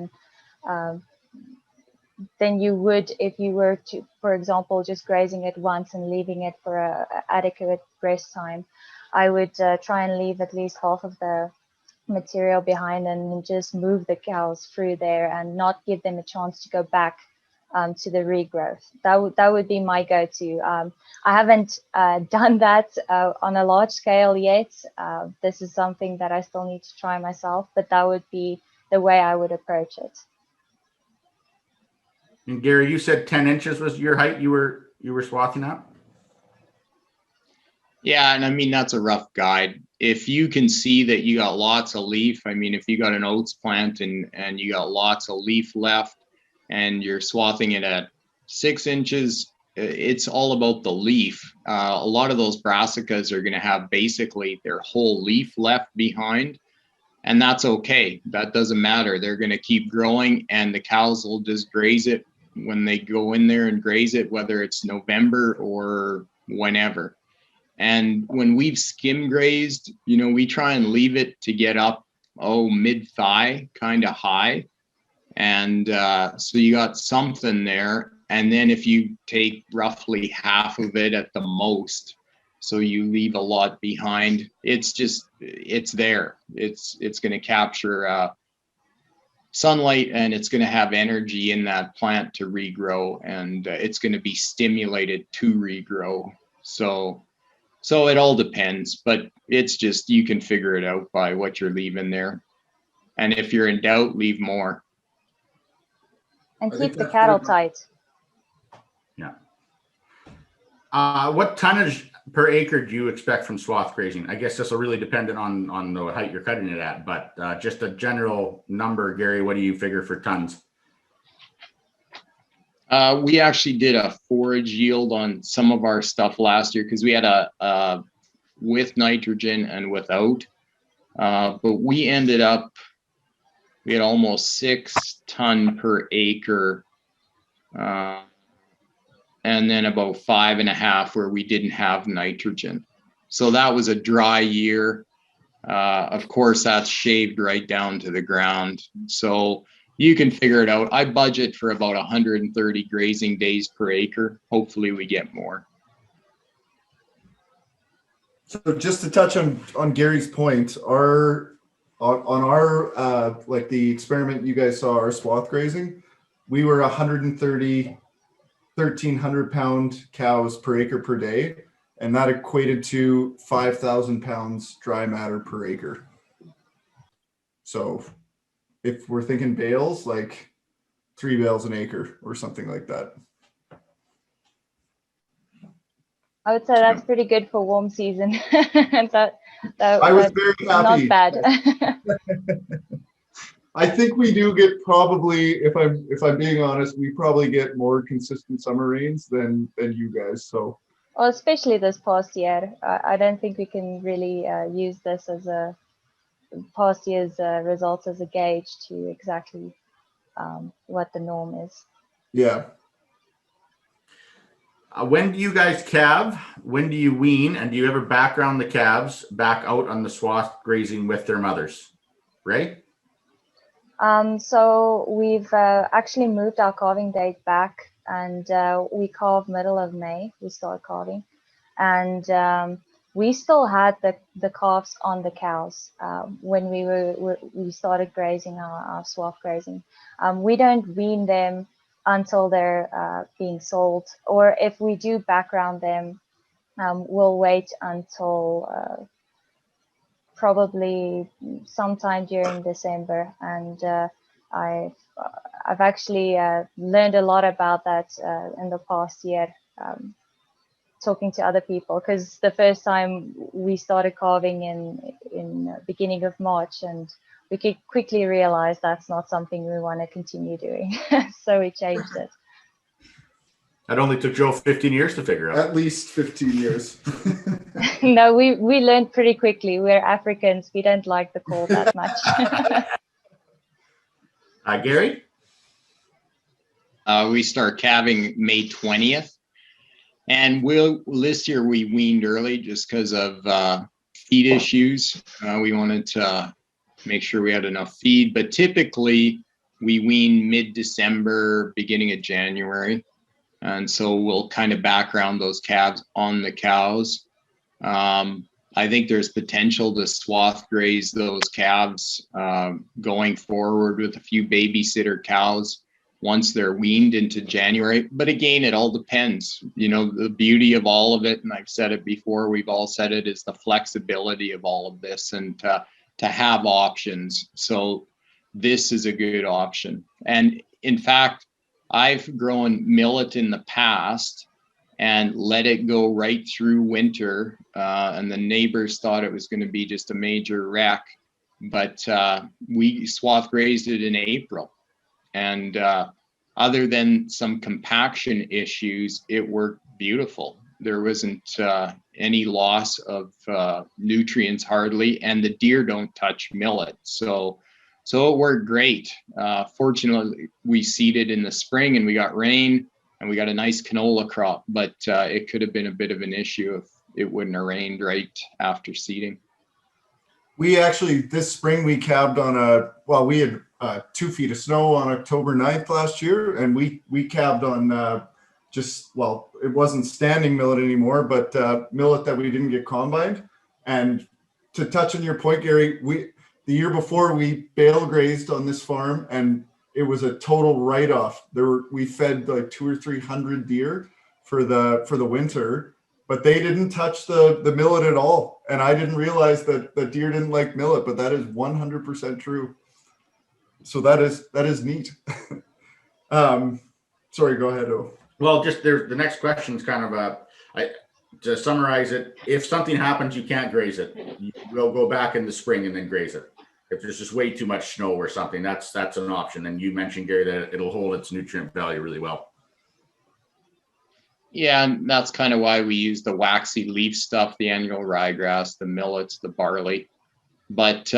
than you would if you were to, for example, just grazing it once and leaving it for a adequate rest time. I would try and leave at least half of the material behind and just move the cows through there and not give them a chance to go back to the regrowth. That would be my go-to. I haven't done that on a large scale yet. This is something that I still need to try myself, but that would be the way I would approach it. And Gary, you said 10 inches was your height you were swathing at? Yeah, and I mean, that's a rough guide. If you can see that you got lots of leaf, I mean, if you got an oats plant and you got lots of leaf left and you're swathing it at 6 inches, it's all about the leaf. A lot of those brassicas are going to have basically their whole leaf left behind, and that's okay. That doesn't matter. They're going to keep growing, and the cows will just graze it when they go in there and graze it, whether it's November or whenever. And when we've skim grazed, you know, we try and leave it to get up, mid-thigh, kind of high. And so you got something there. And then if you take roughly half of it at the most, so you leave a lot behind, it's there. It's going to capture sunlight, and it's going to have energy in that plant to regrow, and it's going to be stimulated to regrow. So it all depends, but it's just, you can figure it out by what you're leaving there. And if you're in doubt, leave more. And keep the cattle tight. Yeah. What tonnage per acre do you expect from swath grazing? I guess this will really depend on the height you're cutting it at, but just a general number, Gary, what do you figure for tons? We actually did a forage yield on some of our stuff last year because we had a with nitrogen and without, but we ended up, we had almost 6 ton per acre, and then about 5.5 where we didn't have nitrogen. So that was a dry year. Of course, that's shaved right down to the ground. So you can figure it out. I budget for about 130 grazing days per acre. Hopefully we get more. So just to touch on Gary's point, on our like the experiment you guys saw, our swath grazing, we were 130 1,300 pound cows per acre per day, and that equated to 5,000 pounds dry matter per acre. So if we're thinking bales, like 3 bales an acre or something like that. I would say that's pretty good for warm season. that I was very happy. Not bad. I think we do get probably, if I'm being honest, we probably get more consistent summer rains than you guys. So, Well, especially this past year, I don't think we can really use this as a past year's results as a gauge to exactly what the norm is. yeah. When do you guys calve? When do you wean? And do you ever background the calves back out on the swath grazing with their mothers? Ray? So we've actually moved our calving date back, and we calve middle of May. We start calving, and we still had the calves on the cows when we started grazing our swath grazing. We don't wean them until they're being sold, or if we do background them, we'll wait until probably sometime during December. And I've actually learned a lot about that in the past year, talking to other people, because the first time we started calving in beginning of March, and we could quickly realize that's not something we want to continue doing. So we changed it. That only took Joe 15 years to figure out. At least 15 years. No, we learned pretty quickly. We're Africans. We don't like the cold that much. Gary? We start calving May 20th. And this year we weaned early just because of feed issues. We wanted to make sure we had enough feed, but typically we wean mid-December, beginning of January. And so we'll kind of background those calves on the cows. I think there's potential to swath graze those calves going forward with a few babysitter cows once they're weaned into January. But again, it all depends. You know, the beauty of all of it, and I've said it before, we've all said it, is the flexibility of all of this, and to have options. So this is a good option. And in fact, I've grown millet in the past and let it go right through winter, and the neighbors thought it was going to be just a major wreck, but we swath grazed it in April, and other than some compaction issues, it worked beautiful. There wasn't any loss of nutrients hardly, and the deer don't touch millet, so it worked great. Fortunately, we seeded in the spring and we got rain and we got a nice canola crop, but it could have been a bit of an issue if it wouldn't have rained right after seeding. We actually, this spring, we calved on we had 2 feet of snow on October 9th last year, and we calved on it wasn't standing millet anymore, but millet that we didn't get combined. And to touch on your point, Gary, the year before we bale grazed on this farm, and it was a total write-off. We fed like 200 or 300 deer for the winter, but they didn't touch the millet at all. And I didn't realize that the deer didn't like millet, but that is 100% true. So that is neat. Sorry, go ahead, O. Well, just the next question is kind of to summarize it. If something happens, you can't graze it. We'll go back in the spring and then graze it. If there's just way too much snow or something, that's an option. And you mentioned, Gary, that it'll hold its nutrient value really well. Yeah, and that's kind of why we use the waxy leaf stuff, the annual ryegrass, the millets, the barley. But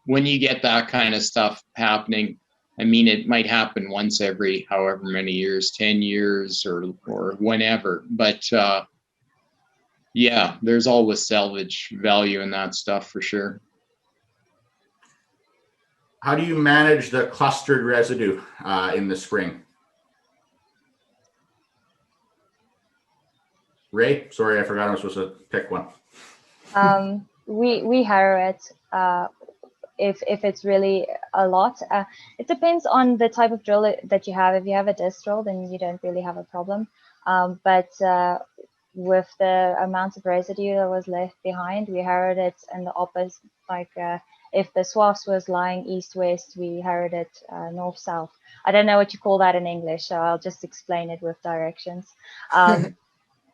when you get that kind of stuff happening, I mean, it might happen once every however many years, 10 years or whenever. But yeah, there's always salvage value in that stuff for sure. How do you manage the clustered residue in the spring? Ray, sorry, I forgot I was supposed to pick one. We harrow it if it's really a lot. It depends on the type of drill that you have. If you have a disc drill, then you don't really have a problem. But with the amount of residue that was left behind, we harrowed it in the opposite, like if the swaths was lying east-west, we harrowed it north-south. I don't know what you call that in English, so I'll just explain it with directions.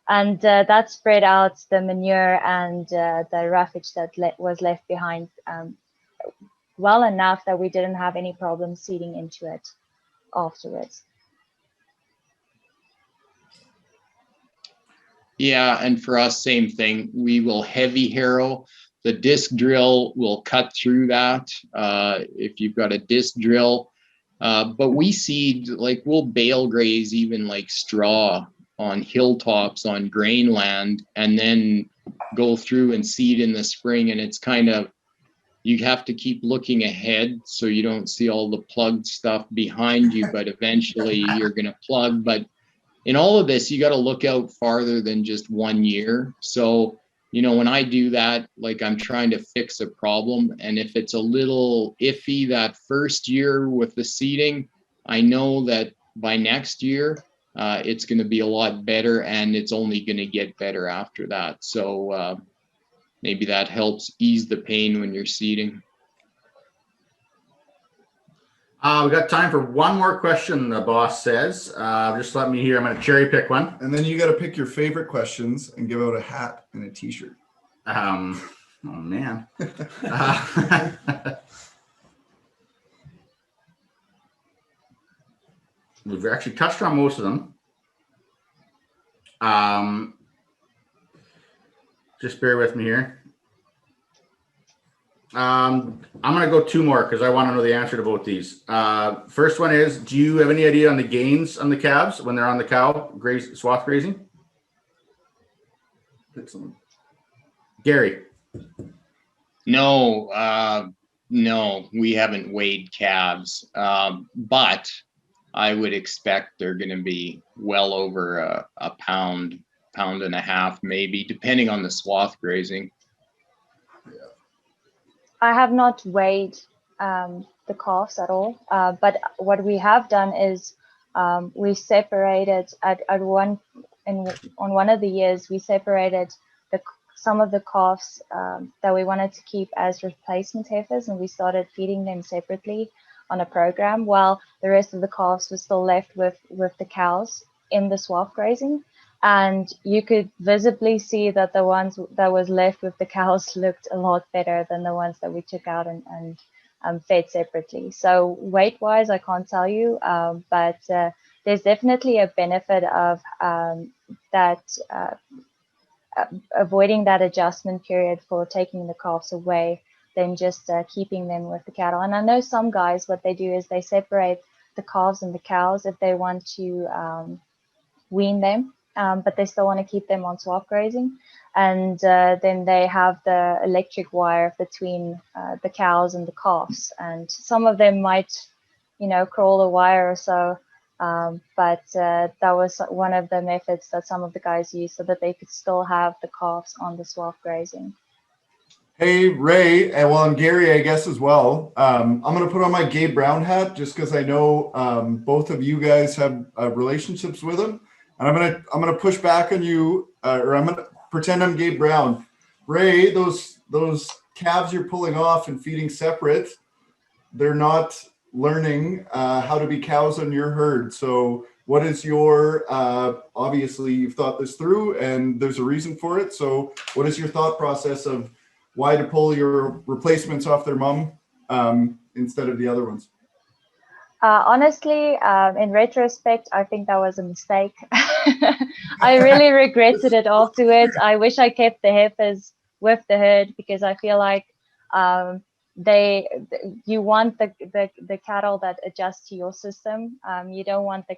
And that spread out the manure and the roughage that was left behind. well enough that we didn't have any problems seeding into it afterwards. Yeah, and for us, same thing. We will heavy harrow. The disc drill will cut through that if you've got a disc drill. But we seed, like we'll bale graze even like straw on hilltops on grain land, and then go through and seed in the spring. And it's kind of, you have to keep looking ahead so you don't see all the plugged stuff behind you, but eventually you're going to plug. But in all of this, you got to look out farther than just 1 year. So, you know, when I do that, like I'm trying to fix a problem. And if it's a little iffy that first year with the seeding, I know that by next year, it's going to be a lot better, and it's only going to get better after that. So maybe that helps ease the pain when you're seeding. We got time for one more question, the boss says. Just let me hear. I'm going to cherry pick one. And then you got to pick your favorite questions and give out a hat and a t-shirt. Oh, man. We've actually touched on most of them. Just bear with me here. I'm going to go two more because I want to know the answer to both these. First one is, do you have any idea on the gains on the calves when they're on the cow swath grazing? Excellent. Gary. No, no, we haven't weighed calves, but I would expect they're going to be well over a pound, pound and a half, maybe, depending on the swath grazing. I have not weighed the calves at all, but what we have done is we separated on one of the years, we separated some of the calves that we wanted to keep as replacement heifers, and we started feeding them separately on a program, while the rest of the calves were still left with the cows in the swath grazing. And you could visibly see that the ones that was left with the cows looked a lot better than the ones that we took out and fed separately. So weight-wise, I can't tell you, but there's definitely a benefit of avoiding that adjustment period for taking the calves away than just keeping them with the cattle. And I know some guys, what they do is they separate the calves and the cows if they want to wean them. But they still want to keep them on swath grazing, and then they have the electric wire between the cows and the calves, and some of them might, you know, crawl the wire or so, but that was one of the methods that some of the guys used so that they could still have the calves on the swath grazing. Hey, Ray, and Gary, I guess, as well. I'm going to put on my Gabe Brown hat just because I know both of you guys have relationships with him. And I'm gonna push back on you, or I'm gonna pretend I'm Gabe Brown. Ray, those calves you're pulling off and feeding separate, they're not learning how to be cows on your herd. So what is your, obviously you've thought this through and there's a reason for it. So what is your thought process of why to pull your replacements off their mom instead of the other ones? Honestly, in retrospect, I think that was a mistake. I really regretted it afterwards. I wish I kept the heifers with the herd because I feel like you want the cattle that adjust to your system. You don't want the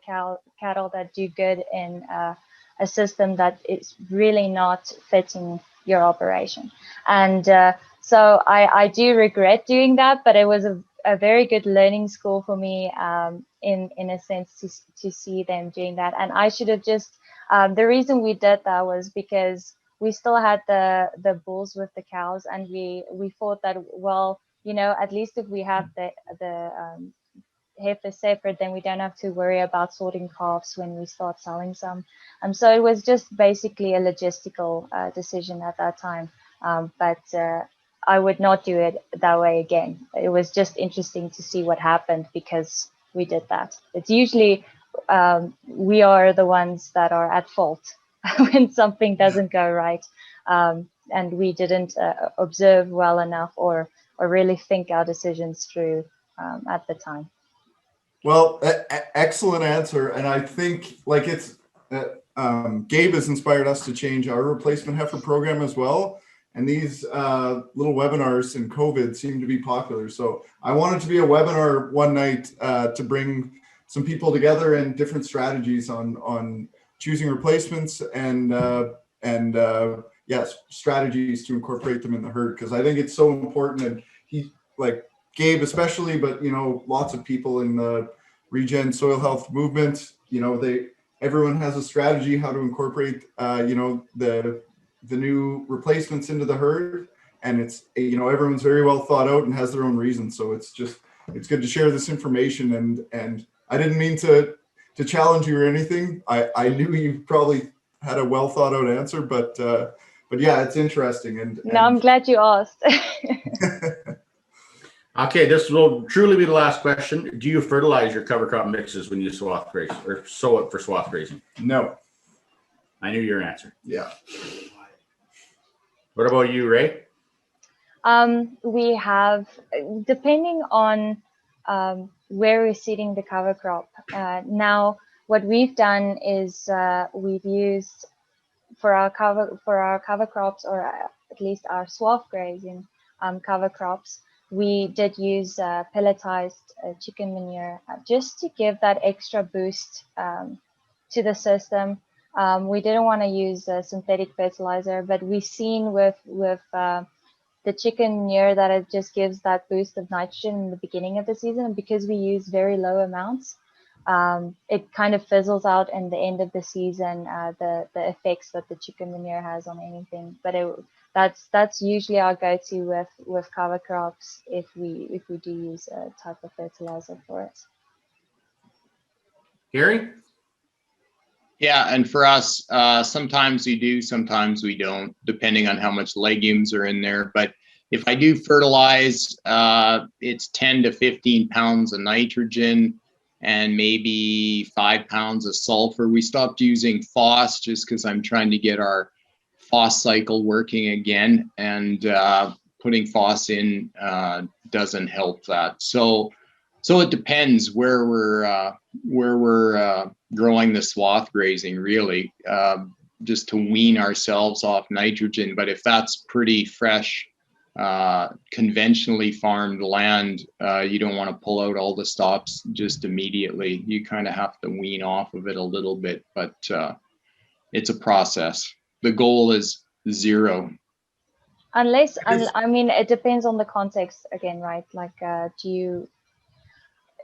cattle that do good in a system that is really not fitting your operation. And so I do regret doing that, but it was a very good learning school for me in a sense to see them doing that. And I should have just the reason we did that was because we still had the bulls with the cows, and we thought that, well, you know, at least if we have the heifers separate, then we don't have to worry about sorting calves when we start selling some. So it was just basically a logistical decision at that time, but I would not do it that way again. It was just interesting to see what happened because we did that. It's usually we are the ones that are at fault when something doesn't go right, and we didn't observe well enough, or really think our decisions through at the time. Well, excellent answer. And I think like it's, Gabe has inspired us to change our replacement heifer program as well. And these little webinars in COVID seem to be popular. So I wanted to be a webinar one night to bring some people together and different strategies on choosing replacements and yes, strategies to incorporate them in the herd, because I think it's so important. And he, like Gabe especially, but you know, lots of people in the regen soil health movement, you know, everyone has a strategy how to incorporate you know, the new replacements into the herd, and it's, you know, everyone's very well thought out and has their own reasons. So it's good to share this information. And I didn't mean to challenge you or anything. I knew you probably had a well thought out answer, but yeah, it's interesting. And no, I'm glad you asked. Okay, this will truly be the last question. Do you fertilize your cover crop mixes when you swath graze or sow it for swath grazing? No. I knew your answer. Yeah. What about you, Ray? We have, depending on where we're seeding the cover crop. Now, what we've done is we've used for our cover crops, or at least our swath grazing cover crops, we did use pelletized chicken manure just to give that extra boost to the system. We didn't want to use synthetic fertilizer, but we've seen with the chicken manure that it just gives that boost of nitrogen in the beginning of the season. Because we use very low amounts, it kind of fizzles out in the end of the season, the effects that the chicken manure has on anything. But that's usually our go-to with cover crops if we do use a type of fertilizer for it. Gary? Yeah, and for us, sometimes we do, sometimes we don't, depending on how much legumes are in there. But if I do fertilize, it's 10 to 15 pounds of nitrogen and maybe 5 pounds of sulfur. We stopped using phos just because I'm trying to get our phos cycle working again, and putting phos in doesn't help that. So it depends where we're growing the swath grazing, really, just to wean ourselves off nitrogen. But if that's pretty fresh, conventionally farmed land, you don't want to pull out all the stops just immediately. You kind of have to wean off of it a little bit, but it's a process. The goal is 0. Unless, I mean, it depends on the context again, right? Like,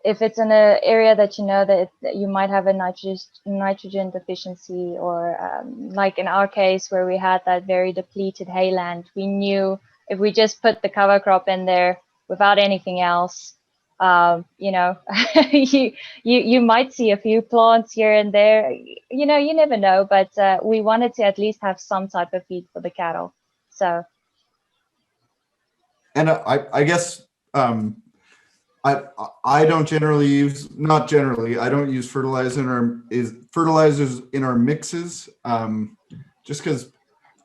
if it's in an area that you know that you might have a nitrogen deficiency, or like in our case where we had that very depleted hayland, we knew if we just put the cover crop in there without anything else, you know, you might see a few plants here and there, you know, you never know, but we wanted to at least have some type of feed for the cattle. So. And I guess I don't generally use, not generally, I don't use fertilizers in our mixes, just because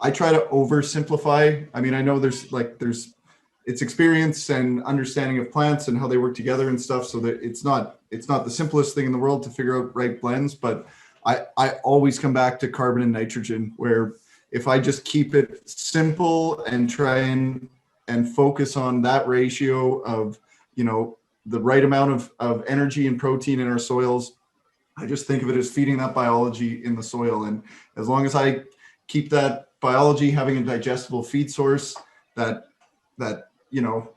I try to oversimplify. I mean, I know it's experience and understanding of plants and how they work together and stuff, so that it's not the simplest thing in the world to figure out right blends. But I always come back to carbon and nitrogen, where if I just keep it simple and try and focus on that ratio of, you know, the right amount of energy and protein in our soils, I just think of it as feeding that biology in the soil. And as long as I keep that biology having a digestible feed source, that you know,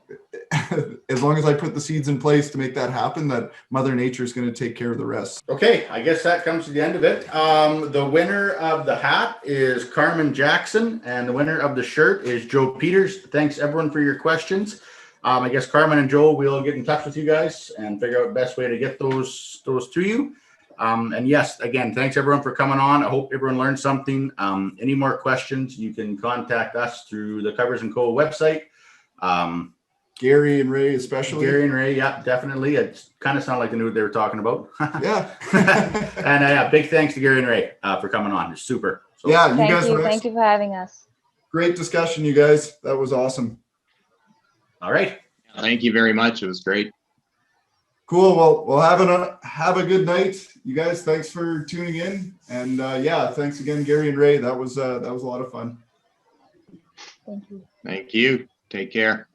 as long as I put the seeds in place to make that happen, that Mother Nature is going to take care of the rest. Okay, I guess that comes to the end of it. The winner of the hat is Carmen Jackson, and the winner of the shirt is Joe Peters. Thanks everyone for your questions. I guess Carmen and Joe will get in touch with you guys and figure out the best way to get those to you. And yes, again, thanks everyone for coming on. I hope everyone learned something. Any more questions, you can contact us through the Covers & Co website. Gary and Ray, especially. Gary and Ray, yeah, definitely. It kind of sounded like they knew what they were talking about. Yeah. And yeah, big thanks to Gary and Ray for coming on. You're super. So, yeah, Thank you for having us. Great discussion, you guys. That was awesome. All right. Thank you very much. It was great. Cool. Well, have a good night, you guys. Thanks for tuning in, and yeah, thanks again, Gary and Ray. That was a lot of fun. Thank you. Thank you. Take care.